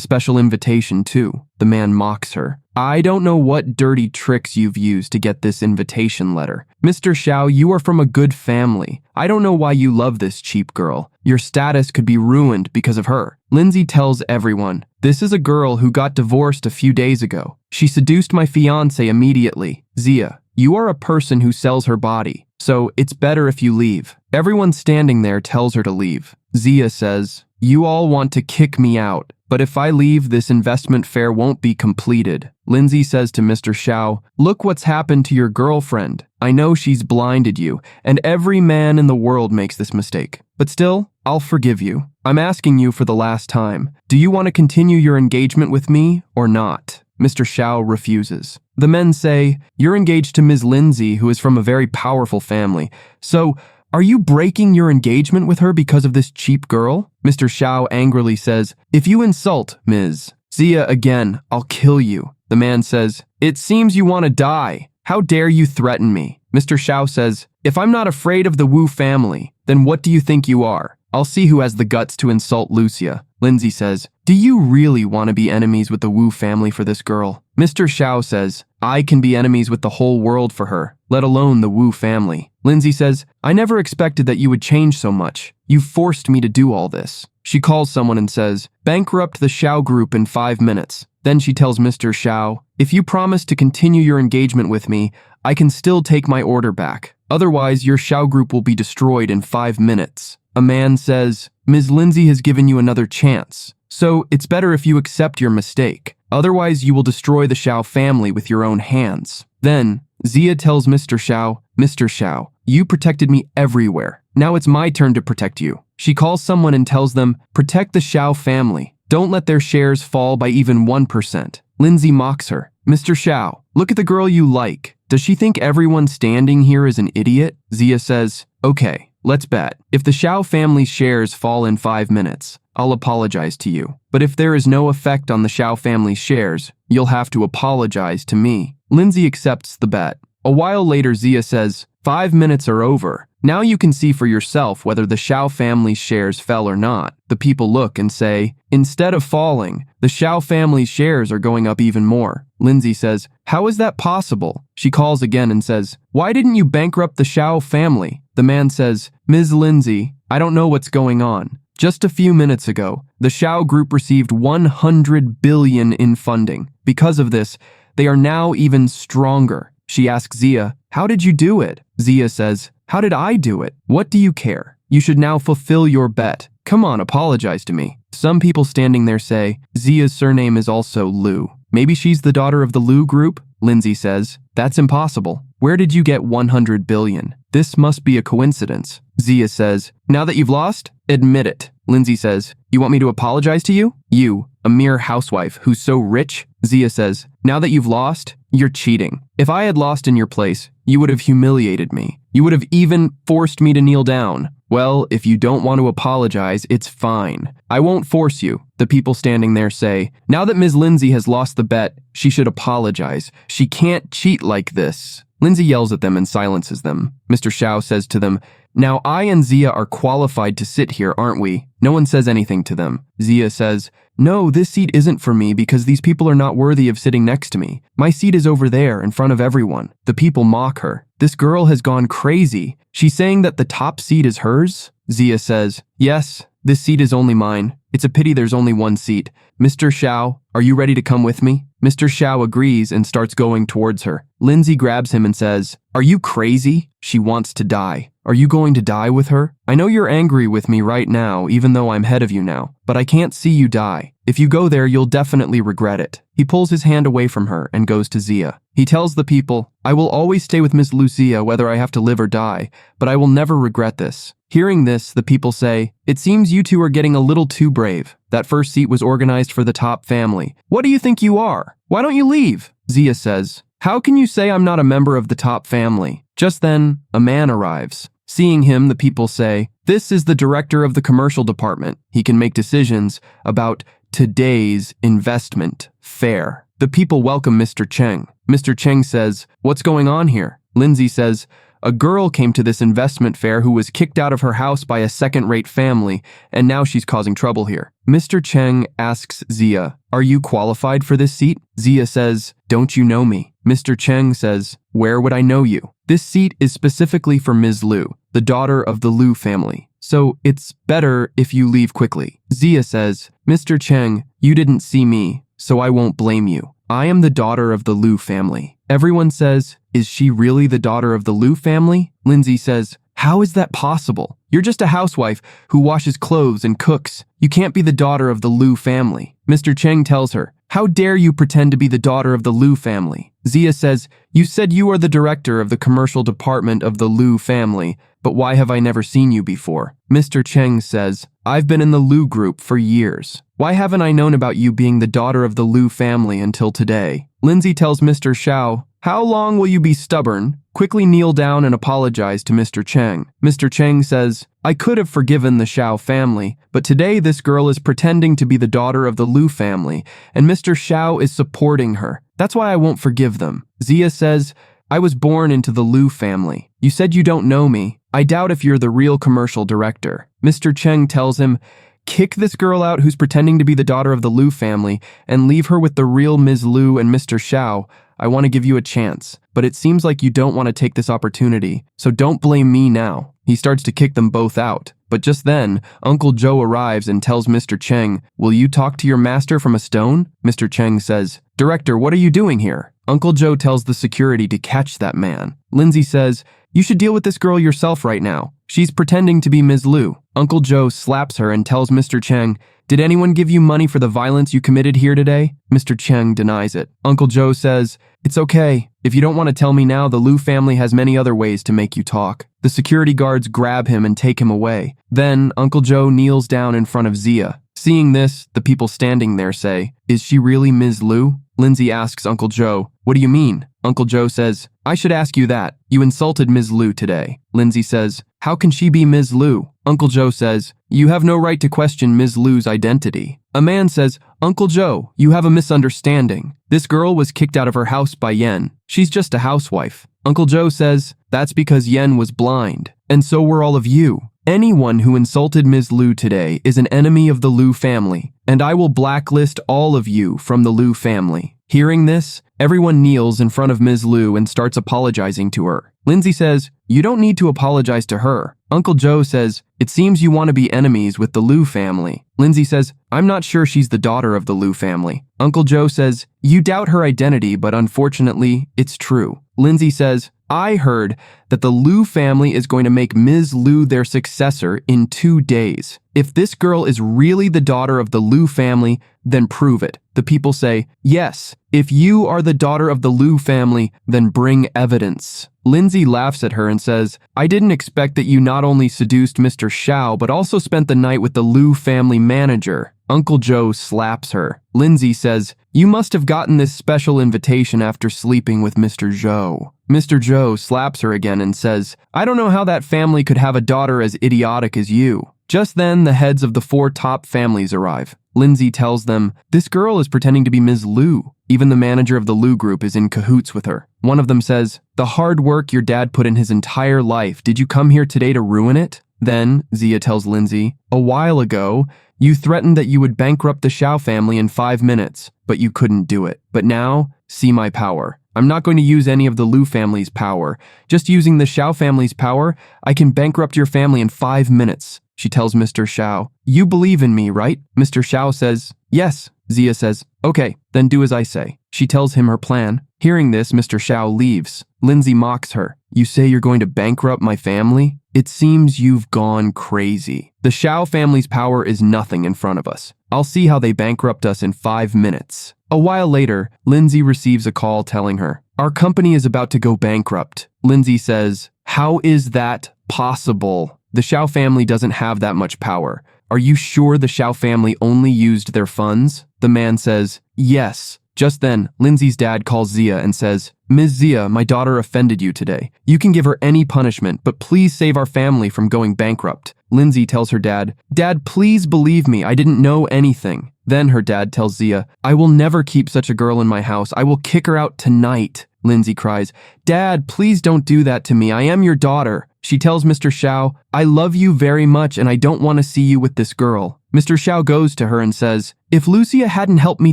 special invitation too." The man mocks her. "I don't know what dirty tricks you've used to get this invitation letter. Mr. Xiao, you are from a good family. I don't know why you love this cheap girl. Your status could be ruined because of her." Lindsay tells everyone, "This is a girl who got divorced a few days ago. She seduced my fiancé immediately. Zia, you are a person who sells her body, so it's better if you leave." Everyone standing there tells her to leave. Zia says, "You all want to kick me out, but if I leave, this investment fair won't be completed." Lindsay says to Mr. Xiao, "Look what's happened to your girlfriend. I know she's blinded you, and every man in the world makes this mistake. But still, I'll forgive you. I'm asking you for the last time. Do you want to continue your engagement with me or not?" Mr. Xiao refuses. The men say, "You're engaged to Ms. Lindsay, who is from a very powerful family. So, are you breaking your engagement with her because of this cheap girl?" Mr. Xiao angrily says, "If you insult Ms. Zia again, I'll kill you." The man says, "It seems you want to die. How dare you threaten me?" Mr. Xiao says, "If I'm not afraid of the Wu family, then what do you think you are? I'll see who has the guts to insult Lucia." Lindsay says, "Do you really want to be enemies with the Wu family for this girl?" Mr. Xiao says, "I can be enemies with the whole world for her, let alone the Wu family." Lindsay says, "I never expected that you would change so much. You forced me to do all this." She calls someone and says, "Bankrupt the Xiao group in 5 minutes. Then she tells Mr. Xiao, "If you promise to continue your engagement with me, I can still take my order back. Otherwise, your Xiao group will be destroyed in 5 minutes. A man says, "Ms. Lindsay has given you another chance, so it's better if you accept your mistake. Otherwise, you will destroy the Xiao family with your own hands." Then, Zia tells Mr. Xiao, "Mr. Xiao, you protected me everywhere. Now it's my turn to protect you." She calls someone and tells them, "Protect the Xiao family. Don't let their shares fall by even 1%. Lindsay mocks her. "Mr. Xiao, look at the girl you like. Does she think everyone standing here is an idiot?" Zia says, "Okay, let's bet. If the Xiao family's shares fall in 5 minutes, I'll apologize to you. But if there is no effect on the Xiao family's shares, you'll have to apologize to me." Lindsay accepts the bet. A while later, Zia says, "5 minutes are over. Now you can see for yourself whether the Xiao family's shares fell or not." The people look and say, "Instead of falling, the Xiao family's shares are going up even more." Lindsay says, "How is that possible?" She calls again and says, "Why didn't you bankrupt the Xiao family?" The man says, "Ms. Lindsay, I don't know what's going on. Just a few minutes ago, the Xiao group received 100 billion in funding. Because of this, they are now even stronger." She asks Zia, "How did you do it?" Zia says, "How did I do it? What do you care? You should now fulfill your bet. Come on, apologize to me." Some people standing there say, "Zia's surname is also Liu. Maybe she's the daughter of the Liu group?" Lindsay says, "That's impossible. Where did you get 100 billion? This must be a coincidence." Zia says, "Now that you've lost, admit it." Lindsay says, "You want me to apologize to you? You, a mere housewife who's so rich?" Zia says, "Now that you've lost, you're cheating. If I had lost in your place, you would have humiliated me. You would have even forced me to kneel down. Well, if you don't want to apologize, it's fine. I won't force you." The people standing there say, "Now that Ms. Lindsay has lost the bet, she should apologize. She can't cheat like this." Lindsay yells at them and silences them. Mr. Xiao says to them, Now I and Zia are qualified to sit here, aren't we? No one says anything to them. Zia says, no, this seat isn't for me because these people are not worthy of sitting next to me. My seat is over there in front of everyone. The people mock her. This girl has gone crazy. She's saying that the top seat is hers? Zia says, yes, this seat is only mine. It's a pity there's only one seat. Mr. Xiao, are you ready to come with me? Mr. Xiao agrees and starts going towards her. Lindsay grabs him and says, are you crazy? She wants to die. Are you going to die with her? I know you're angry with me right now, even though I'm head of you now, but I can't see you die. If you go there, you'll definitely regret it. He pulls his hand away from her and goes to Zia. He tells the people, I will always stay with Miss Lucia whether I have to live or die, but I will never regret this. Hearing this, the people say, it seems you two are getting a little too brave. That first seat was organized for the top family. What do you think you are? Why don't you leave? Zia says, how can you say I'm not a member of the top family? Just then, a man arrives. Seeing him, the people say, this is the director of the commercial department. He can make decisions about today's investment fair. The people welcome Mr. Cheng. Mr. Cheng says, what's going on here? Lindsay says, a girl came to this investment fair who was kicked out of her house by a second-rate family, and now she's causing trouble here. Mr. Cheng asks Zia, are you qualified for this seat? Zia says, don't you know me? Mr. Cheng says, where would I know you? This seat is specifically for Ms. Liu, the daughter of the Liu family, so it's better if you leave quickly. Zia says, Mr. Cheng, you didn't see me, so I won't blame you. I am the daughter of the Liu family. Everyone says, is she really the daughter of the Liu family? Lindsay says, how is that possible? You're just a housewife who washes clothes and cooks. You can't be the daughter of the Liu family. Mr. Cheng tells her, how dare you pretend to be the daughter of the Liu family? Zia says, you said you are the director of the commercial department of the Liu family, but why have I never seen you before? Mr. Cheng says, I've been in the Liu group for years. Why haven't I known about you being the daughter of the Liu family until today? Lindsay tells Mr. Xiao, how long will you be stubborn? Quickly kneel down and apologize to Mr. Cheng. Mr. Cheng says, I could have forgiven the Xiao family, but today this girl is pretending to be the daughter of the Liu family, and Mr. Xiao is supporting her. That's why I won't forgive them. Zia says, I was born into the Liu family. You said you don't know me. I doubt if you're the real commercial director. Mr. Cheng tells him, kick this girl out who's pretending to be the daughter of the Liu family and leave her with the real Ms. Liu and Mr. Xiao. I want to give you a chance, but it seems like you don't want to take this opportunity, so don't blame me now. He starts to kick them both out, but just then, Uncle Joe arrives and tells Mr. Cheng, will you talk to your master from a stone? Mr. Cheng says, Director, what are you doing here? Uncle Joe tells the security to catch that man. Lindsay says, you should deal with this girl yourself right now. She's pretending to be Ms. Liu. Uncle Joe slaps her and tells Mr. Cheng, did anyone give you money for the violence you committed here today? Mr. Cheng denies it. Uncle Joe says, it's okay. If you don't want to tell me now, the Liu family has many other ways to make you talk. The security guards grab him and take him away. Then, Uncle Joe kneels down in front of Zia. Seeing this, the people standing there say, is she really Ms. Liu? Lindsay asks Uncle Joe, what do you mean? Uncle Joe says, I should ask you that. You insulted Ms. Liu today. Lindsay says, how can she be Ms. Liu? Uncle Joe says, you have no right to question Ms. Liu's identity. A man says, Uncle Joe, you have a misunderstanding. This girl was kicked out of her house by Yen. She's just a housewife. Uncle Joe says, that's because Yen was blind. And so were all of you. Anyone who insulted Ms. Liu today is an enemy of the Liu family, and I will blacklist all of you from the Liu family. Hearing this, everyone kneels in front of Ms. Liu and starts apologizing to her. Lindsay says, you don't need to apologize to her. Uncle Joe says, it seems you want to be enemies with the Liu family. Lindsay says, I'm not sure she's the daughter of the Liu family. Uncle Joe says, you doubt her identity, but unfortunately, it's true. Lindsay says, I heard that the Liu family is going to make Ms. Liu their successor in 2 days. If this girl is really the daughter of the Liu family, then prove it. The people say, yes, if you are the daughter of the Liu family, then bring evidence. Lindsay laughs at her and says, I didn't expect that you not only seduced Mr. Xiao, but also spent the night with the Liu family manager. Uncle Joe slaps her. Lindsay says, you must have gotten this special invitation after sleeping with Mr. Zhou. Mr. Zhou slaps her again and says, I don't know how that family could have a daughter as idiotic as you. Just then, the heads of the 4 top families arrive. Lindsay tells them, "This girl is pretending to be Ms. Liu. Even the manager of the Liu group is in cahoots with her." One of them says, "The hard work your dad put in his entire life, did you come here today to ruin it?" Then, Zia tells Lindsay, "A while ago, you threatened that you would bankrupt the Xiao family in 5 minutes, but you couldn't do it. But now, see my power. I'm not going to use any of the Liu family's power. Just using the Xiao family's power, I can bankrupt your family in 5 minutes. She tells Mr. Xiao, "You believe in me, right?" Mr. Xiao says, "Yes." Zia says, "Okay, then do as I say." She tells him her plan. Hearing this, Mr. Xiao leaves. Lindsay mocks her. "You say you're going to bankrupt my family? It seems you've gone crazy. The Xiao family's power is nothing in front of us. I'll see how they bankrupt us in 5 minutes. A while later, Lindsay receives a call telling her, "Our company is about to go bankrupt." Lindsay says, "How is that possible? The Xiao family doesn't have that much power. Are you sure the Xiao family only used their funds?" The man says, "Yes." Just then, Lindsay's dad calls Zia and says, "Ms. Zia, my daughter offended you today. You can give her any punishment, but please save our family from going bankrupt." Lindsay tells her dad, "Dad, please believe me, I didn't know anything." Then her dad tells Zia, "I will never keep such a girl in my house. I will kick her out tonight." Lindsay cries, "Dad, please don't do that to me. I am your daughter." She tells Mr. Xiao, "I love you very much and I don't want to see you with this girl." Mr. Xiao goes to her and says, "If Lucia hadn't helped me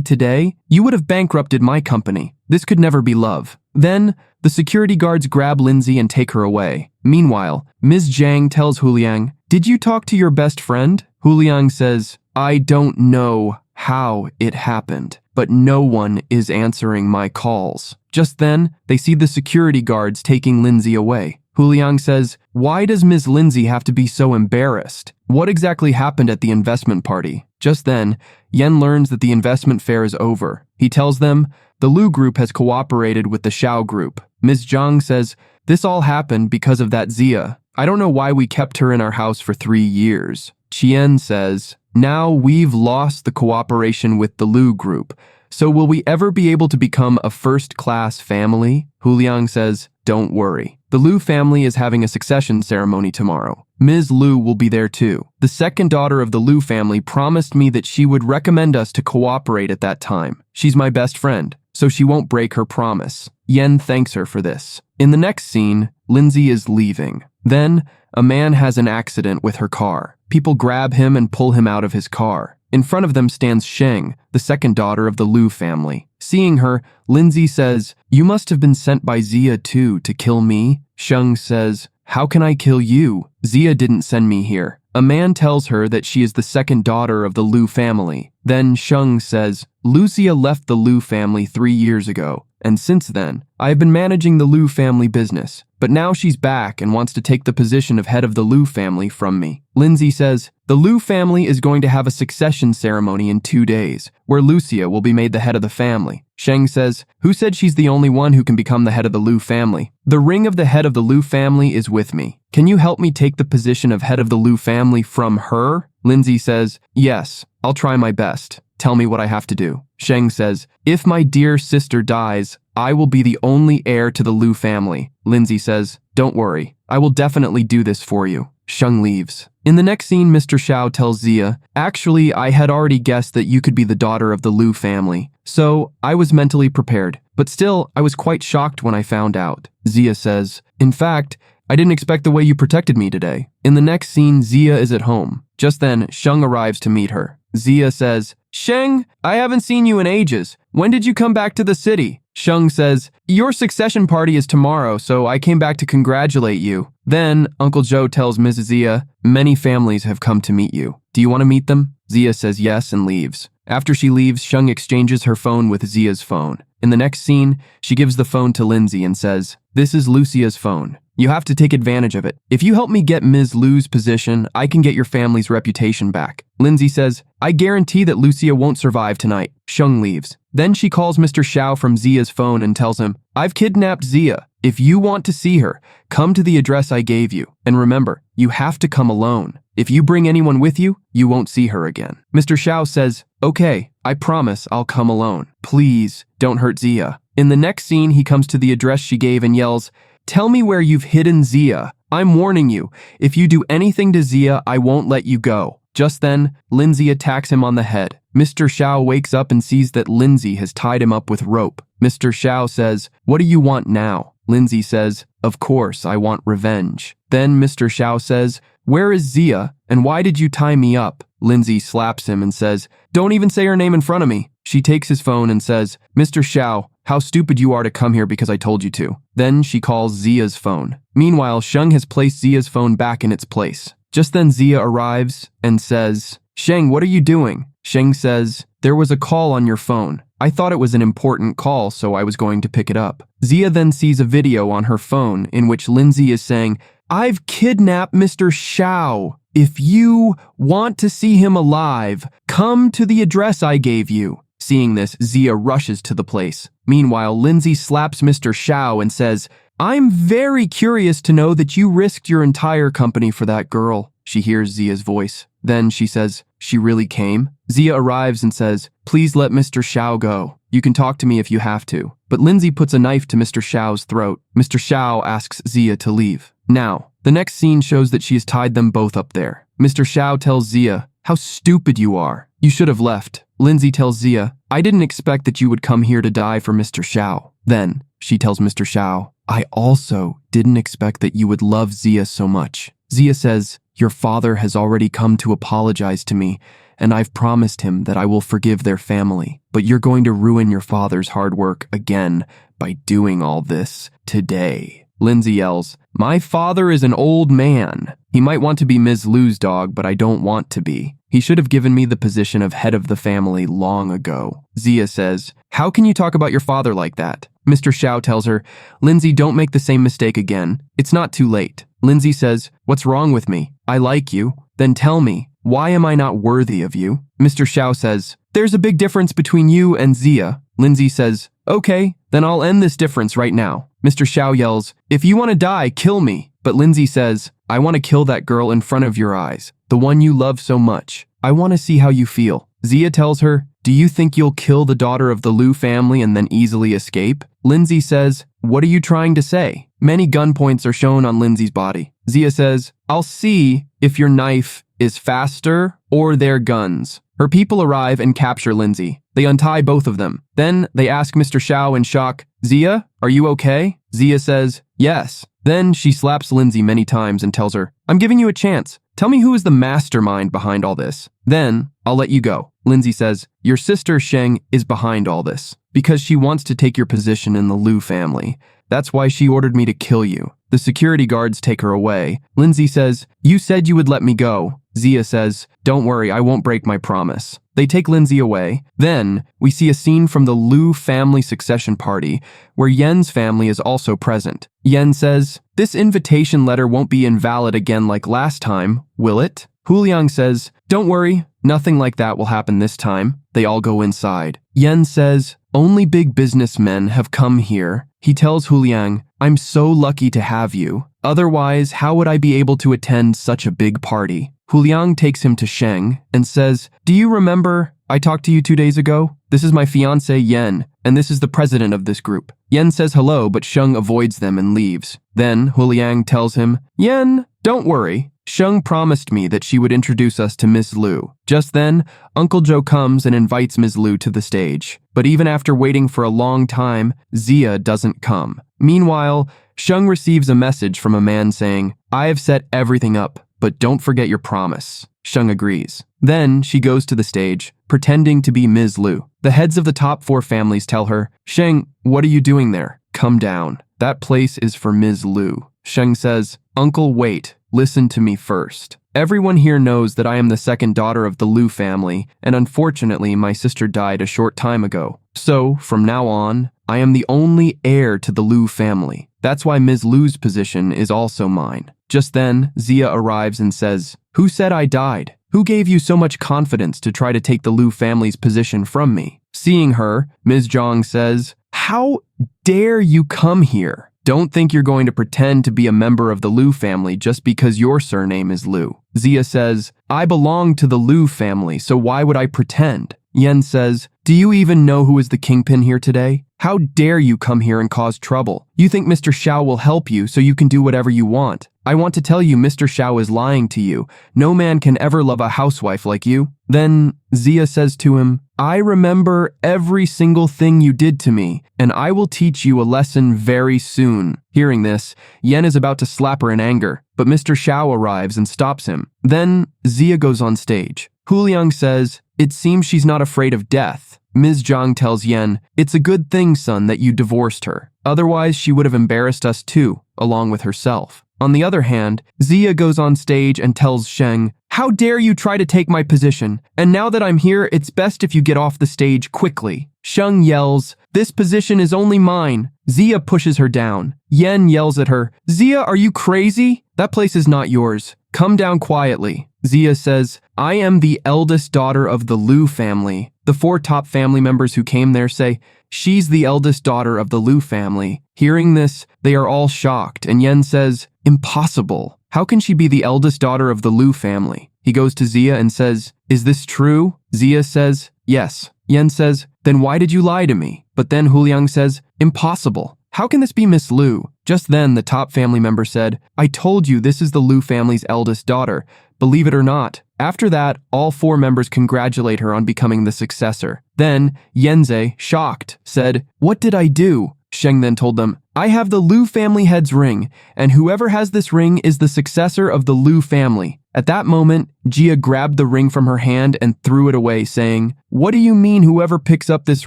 today, you would have bankrupted my company. This could never be love." Then, the security guards grab Lindsay and take her away. Meanwhile, Ms. Zhang tells Huliang, "Did you talk to your best friend?" Huliang says, "I don't know how it happened, but no one is answering my calls." Just then, they see the security guards taking Lindsay away. Huliang says, "Why does Ms. Lindsay have to be so embarrassed? What exactly happened at the investment party?" Just then, Yen learns that the investment fair is over. He tells them, the Liu group has cooperated with the Xiao group. Ms. Zhang says, "This all happened because of that Zia. I don't know why we kept her in our house for 3 years. Qian says, "Now we've lost the cooperation with the Liu group. So will we ever be able to become a first-class family?" Huliang says, "Don't worry. The Liu family is having a succession ceremony tomorrow. Ms. Liu will be there too. The second daughter of the Liu family promised me that she would recommend us to cooperate at that time. She's my best friend, so she won't break her promise." Yen thanks her for this. In the next scene, Lindsay is leaving. Then, a man has an accident with her car. People grab him and pull him out of his car. In front of them stands Sheng, the second daughter of the Liu family. Seeing her, Lindsay says, "You must have been sent by Zia too to kill me." Sheng says, "How can I kill you? Zia didn't send me here." A man tells her that she is the second daughter of the Liu family. Then Sheng says, "Lucia left the Liu family 3 years ago, and since then, I have been managing the Liu family business. But now she's back and wants to take the position of head of the Liu family from me." Lindsay says, "The Liu family is going to have a succession ceremony in 2 days, where Lucia will be made the head of the family." Sheng says, "Who said she's the only one who can become the head of the Liu family? The ring of the head of the Liu family is with me. Can you help me take the position of head of the Liu family from her?" Lindsay says, "Yes, I'll try my best. Tell me what I have to do." Sheng says, "If my dear sister dies, I will be the only heir to the Liu family." Lindsay says, "Don't worry, I will definitely do this for you." Sheng leaves. In the next scene, Mr. Xiao tells Zia, "Actually, I had already guessed that you could be the daughter of the Liu family, so I was mentally prepared. But still, I was quite shocked when I found out." Zia says, "In fact, I didn't expect the way you protected me today." In the next scene, Zia is at home. Just then, Sheng arrives to meet her. Zia says, "Sheng, I haven't seen you in ages. When did you come back to the city?" Sheng says, "Your succession party is tomorrow, so I came back to congratulate you." Then, Uncle Joe tells Mrs. Zia, "Many families have come to meet you. Do you want to meet them?" Zia says yes and leaves. After she leaves, Sheng exchanges her phone with Zia's phone. In the next scene, she gives the phone to Lindsay and says, "This is Lucia's phone. You have to take advantage of it. If you help me get Ms. Liu's position, I can get your family's reputation back." Lindsay says, "I guarantee that Lucia won't survive tonight." Sheng leaves. Then she calls Mr. Xiao from Zia's phone and tells him, "I've kidnapped Zia. If you want to see her, come to the address I gave you. And remember, you have to come alone. If you bring anyone with you, you won't see her again." Mr. Xiao says, "Okay, I promise I'll come alone. Please, don't hurt Zia." In the next scene, he comes to the address she gave and yells, "Tell me where you've hidden Zia. I'm warning you, if you do anything to Zia, I won't let you go." Just then, Lindsay attacks him on the head. Mr. Xiao wakes up and sees that Lindsay has tied him up with rope. Mr. Xiao says, "What do you want now?" Lindsay says, "Of course, I want revenge." Then Mr. Xiao says, "Where is Zia, and why did you tie me up?" Lindsay slaps him and says, "Don't even say her name in front of me." She takes his phone and says, "Mr. Xiao, how stupid you are to come here because I told you to." Then she calls Zia's phone. Meanwhile, Sheng has placed Zia's phone back in its place. Just then Zia arrives and says, "Sheng, what are you doing?" Sheng says, "There was a call on your phone. I thought it was an important call, so I was going to pick it up." Zia then sees a video on her phone in which Lindsay is saying, "I've kidnapped Mr. Xiao. If you want to see him alive, come to the address I gave you." Seeing this, Zia rushes to the place. Meanwhile, Lindsay slaps Mr. Xiao and says, "I'm very curious to know that you risked your entire company for that girl." She hears Zia's voice. Then she says, "She really came?" Zia arrives and says, "Please let Mr. Xiao go. You can talk to me if you have to." But Lindsay puts a knife to Mr. Xiao's throat. Mr. Xiao asks Zia to leave. Now, the next scene shows that she has tied them both up there. Mr. Xiao tells Zia, "How stupid you are. You should have left." Lindsay tells Zia, "I didn't expect that you would come here to die for Mr. Xiao." Then she tells Mr. Xiao, "I also didn't expect that you would love Zia so much." Zia says, "Your father has already come to apologize to me, and I've promised him that I will forgive their family. But you're going to ruin your father's hard work again by doing all this today." Lindsay yells, "My father is an old man. He might want to be Ms. Lu's dog, but I don't want to be. He should have given me the position of head of the family long ago." Zia says, "How can you talk about your father like that?" Mr. Xiao tells her, "Lindsay, don't make the same mistake again. It's not too late." Lindsay says, "What's wrong with me? I like you. Then tell me, why am I not worthy of you?" Mr. Xiao says, "There's a big difference between you and Zia." Lindsay says, "Okay, then I'll end this difference right now." Mr. Xiao yells, "If you want to die, kill me." But Lindsay says, "I want to kill that girl in front of your eyes, the one you love so much. I want to see how you feel." Zia tells her, "Do you think you'll kill the daughter of the Lu family and then easily escape?" Lindsay says, "What are you trying to say?" Many gun points are shown on Lindsay's body. Zia says, "I'll see if your knife is faster or their guns." Her people arrive and capture Lindsay. They untie both of them. Then they ask Mr. Xiao in shock, "Zia, are you okay?" Zia says, "Yes." Then she slaps Lindsay many times and tells her, "I'm giving you a chance. Tell me who is the mastermind behind all this. Then I'll let you go." Lindsay says, "Your sister Sheng is behind all this because she wants to take your position in the Lu family. That's why she ordered me to kill you." The security guards take her away. Lindsay says, "You said you would let me go." Zia says, "Don't worry, I won't break my promise." They take Lindsay away. Then we see a scene from the Lu family succession party where Yen's family is also present. Yen says, "This invitation letter won't be invalid again like last time, will it?" Huliang says, "Don't worry, nothing like that will happen this time." They all go inside. Yen says, "Only big businessmen have come here." He tells Huliang, "I'm so lucky to have you. Otherwise, how would I be able to attend such a big party?" Huliang takes him to Sheng and says, "Do you remember I talked to you 2 days ago? This is my fiancé Yen, and this is the president of this group." Yen says hello, but Sheng avoids them and leaves. Then Huliang tells him, "Yen, don't worry. Sheng promised me that she would introduce us to Ms. Lu." Just then, Uncle Joe comes and invites Ms. Lu to the stage. But even after waiting for a long time, Zia doesn't come. Meanwhile, Sheng receives a message from a man saying, "I have set everything up, but don't forget your promise." Sheng agrees. Then she goes to the stage, pretending to be Ms. Lu. The heads of the top 4 families tell her, "Sheng, what are you doing there? Come down. That place is for Ms. Lu." Sheng says, "Uncle, wait. Listen to me first. Everyone here knows that I am the second daughter of the Lu family, and unfortunately my sister died a short time ago. So, from now on, I am the only heir to the Lu family. That's why Ms. Lu's position is also mine." Just then, Zia arrives and says, "Who said I died? Who gave you so much confidence to try to take the Lu family's position from me?" Seeing her, Ms. Zhang says, "How dare you come here? Don't think you're going to pretend to be a member of the Lu family just because your surname is Lu." Zia says, "I belong to the Lu family, so why would I pretend?" Yen says, "Do you even know who is the kingpin here today? How dare you come here and cause trouble? You think Mr. Xiao will help you so you can do whatever you want. I want to tell you Mr. Xiao is lying to you. No man can ever love a housewife like you." Then Zia says to him, "I remember every single thing you did to me, and I will teach you a lesson very soon." Hearing this, Yen is about to slap her in anger, but Mr. Xiao arrives and stops him. Then Zia goes on stage. Huliang says, "It seems she's not afraid of death." Ms. Zhang tells Yen, "It's a good thing, son, that you divorced her. Otherwise, she would have embarrassed us too, along with herself." On the other hand, Zia goes on stage and tells Sheng, "How dare you try to take my position? And now that I'm here, it's best if you get off the stage quickly." Sheng yells, "This position is only mine." Zia pushes her down. Yen yells at her, "Zia, are you crazy? That place is not yours. Come down quietly." Zia says, "I am the eldest daughter of the Liu family." The 4 top family members who came there say, "She's the eldest daughter of the Liu family." Hearing this, they are all shocked, and Yen says, "Impossible. How can she be the eldest daughter of the Liu family?" He goes to Zia and says, "Is this true?" Zia says, "Yes." Yen says, "Then why did you lie to me?" But then Huliang says, "Impossible. How can this be Miss Liu?" Just then, the top family member said, "I told you this is the Liu family's eldest daughter, believe it or not." After that, all 4 members congratulate her on becoming the successor. Then, Yenze, shocked, said, "What did I do?" Sheng then told them, "I have the Liu family head's ring, and whoever has this ring is the successor of the Liu family." At that moment, Jia grabbed the ring from her hand and threw it away, saying, "What do you mean whoever picks up this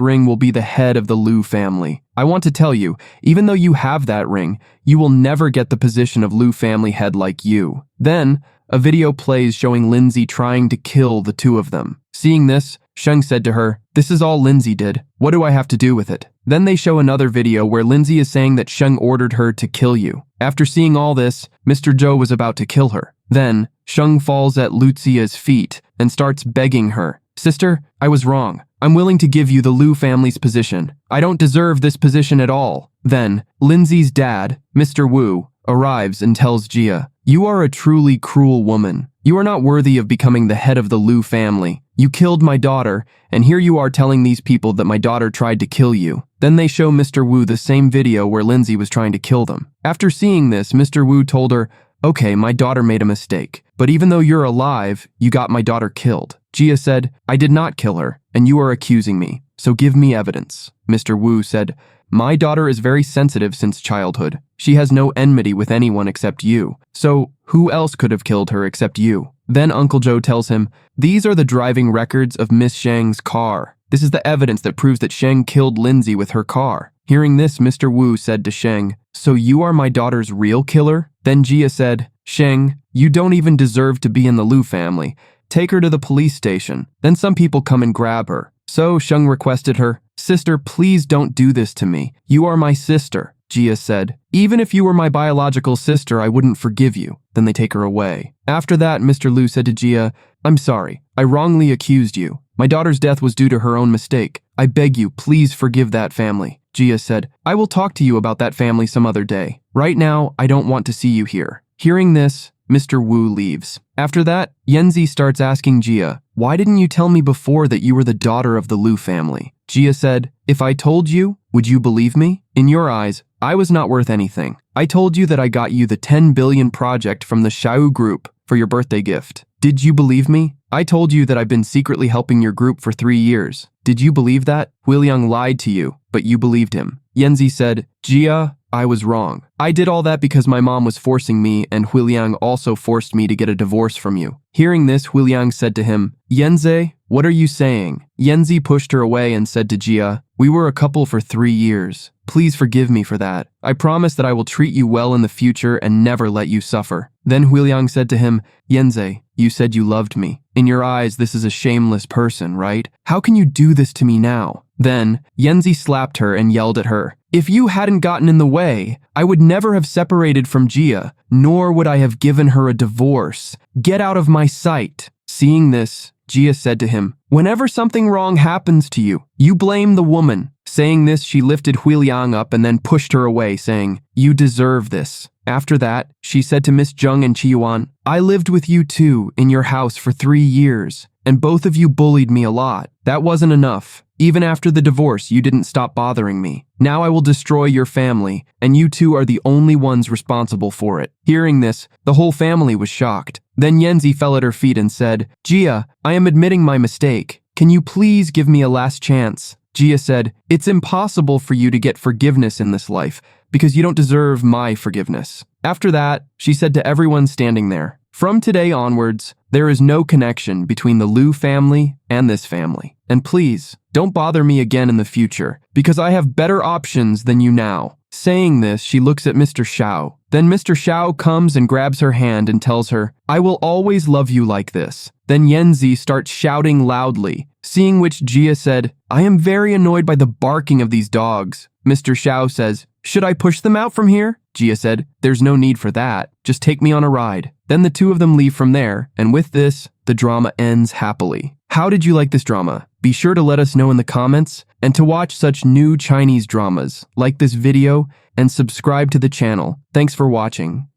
ring will be the head of the Liu family? I want to tell you, even though you have that ring, you will never get the position of Liu family head like you." Then, a video plays showing Lindsay trying to kill the 2 of them. Seeing this, Sheng said to her, "This is all Lindsay did. What do I have to do with it?" Then they show another video where Lindsay is saying that Sheng ordered her to kill you. After seeing all this, Mr. Zhou was about to kill her. Then, Sheng falls at Lucia's feet and starts begging her, "Sister, I was wrong. I'm willing to give you the Liu family's position. I don't deserve this position at all." Then, Lindsay's dad, Mr. Wu, arrives and tells Jia, "You are a truly cruel woman. You are not worthy of becoming the head of the Liu family. You killed my daughter, and here you are telling these people that my daughter tried to kill you." Then they show Mr. Wu the same video where Lindsay was trying to kill them. After seeing this, Mr. Wu told her, "Okay, my daughter made a mistake, but even though you're alive, you got my daughter killed." Jia said, "I did not kill her, and you are accusing me, so give me evidence." Mr. Wu said, "My daughter is very sensitive since childhood. She has no enmity with anyone except you. So who else could have killed her except you?" Then Uncle Joe tells him, "These are the driving records of Miss Sheng's car. This is the evidence that proves that Sheng killed Lindsay with her car." Hearing this, Mr. Wu said to Sheng, "So you are my daughter's real killer?" Then Jia said, "Sheng, you don't even deserve to be in the Liu family. Take her to the police station. Then some people come and grab her." So Sheng requested her, "Sister, please don't do this to me. You are my sister." Jia said, "Even if you were my biological sister, I wouldn't forgive you." Then they take her away. After that, Mr. Liu said to Jia, "I'm sorry. I wrongly accused you. My daughter's death was due to her own mistake. I beg you, please forgive that family." Jia said, "I will talk to you about that family some other day. Right now, I don't want to see you here." Hearing this, Mr. Wu leaves. After that, Yenzi starts asking Jia, "Why didn't you tell me before that you were the daughter of the Liu family?" Jia said, "If I told you, would you believe me? In your eyes, I was not worth anything. I told you that I got you the 10 billion project from the Xiao group for your birthday gift. Did you believe me? I told you that I've been secretly helping your group for 3 years. Did you believe that? Huiliang lied to you, but you believed him." Yenzi said, "Jia, I was wrong. I did all that because my mom was forcing me, and Huiliang also forced me to get a divorce from you." Hearing this, Huiliang said to him, "Yenze, what are you saying?" Yenzi pushed her away and said to Jia, "We were a couple for 3 years. Please forgive me for that. I promise that I will treat you well in the future and never let you suffer." Then Huiliang said to him, "Yenze, you said you loved me. In your eyes, this is a shameless person, right? How can you do this to me now?" Then Yenzi slapped her and yelled at her, "If you hadn't gotten in the way, I would never have separated from Jia, nor would I have given her a divorce. Get out of my sight." Seeing this, Jia said to him, "Whenever something wrong happens to you, you blame the woman." Saying this, she lifted Huiliang up and then pushed her away, saying, "You deserve this." After that, she said to Miss Zheng and Qiyuan, "I lived with you too in your house for 3 years. and both of you bullied me a lot. That wasn't enough. Even after the divorce, you didn't stop bothering me. Now I will destroy your family, and you two are the only ones responsible for it." Hearing this, the whole family was shocked. Then Yanzi fell at her feet and said, "Jia, I am admitting my mistake. Can you please give me a last chance?" Jia said, "It's impossible for you to get forgiveness in this life because you don't deserve my forgiveness." After that, she said to everyone standing there, "From today onwards, there is no connection between the Liu family and this family. And please, don't bother me again in the future, because I have better options than you now." Saying this, she looks at Mr. Xiao. Then Mr. Xiao comes and grabs her hand and tells her, "I will always love you like this." Then Yanzi starts shouting loudly, seeing which Jia said, "I am very annoyed by the barking of these dogs." Mr. Xiao says, "Should I push them out from here?" Jia said, "There's no need for that. Just take me on a ride." Then the two of them leave from there, and with this, the drama ends happily. How did you like this drama? Be sure to let us know in the comments, and to watch such new Chinese dramas, like this video and subscribe to the channel. Thanks for watching.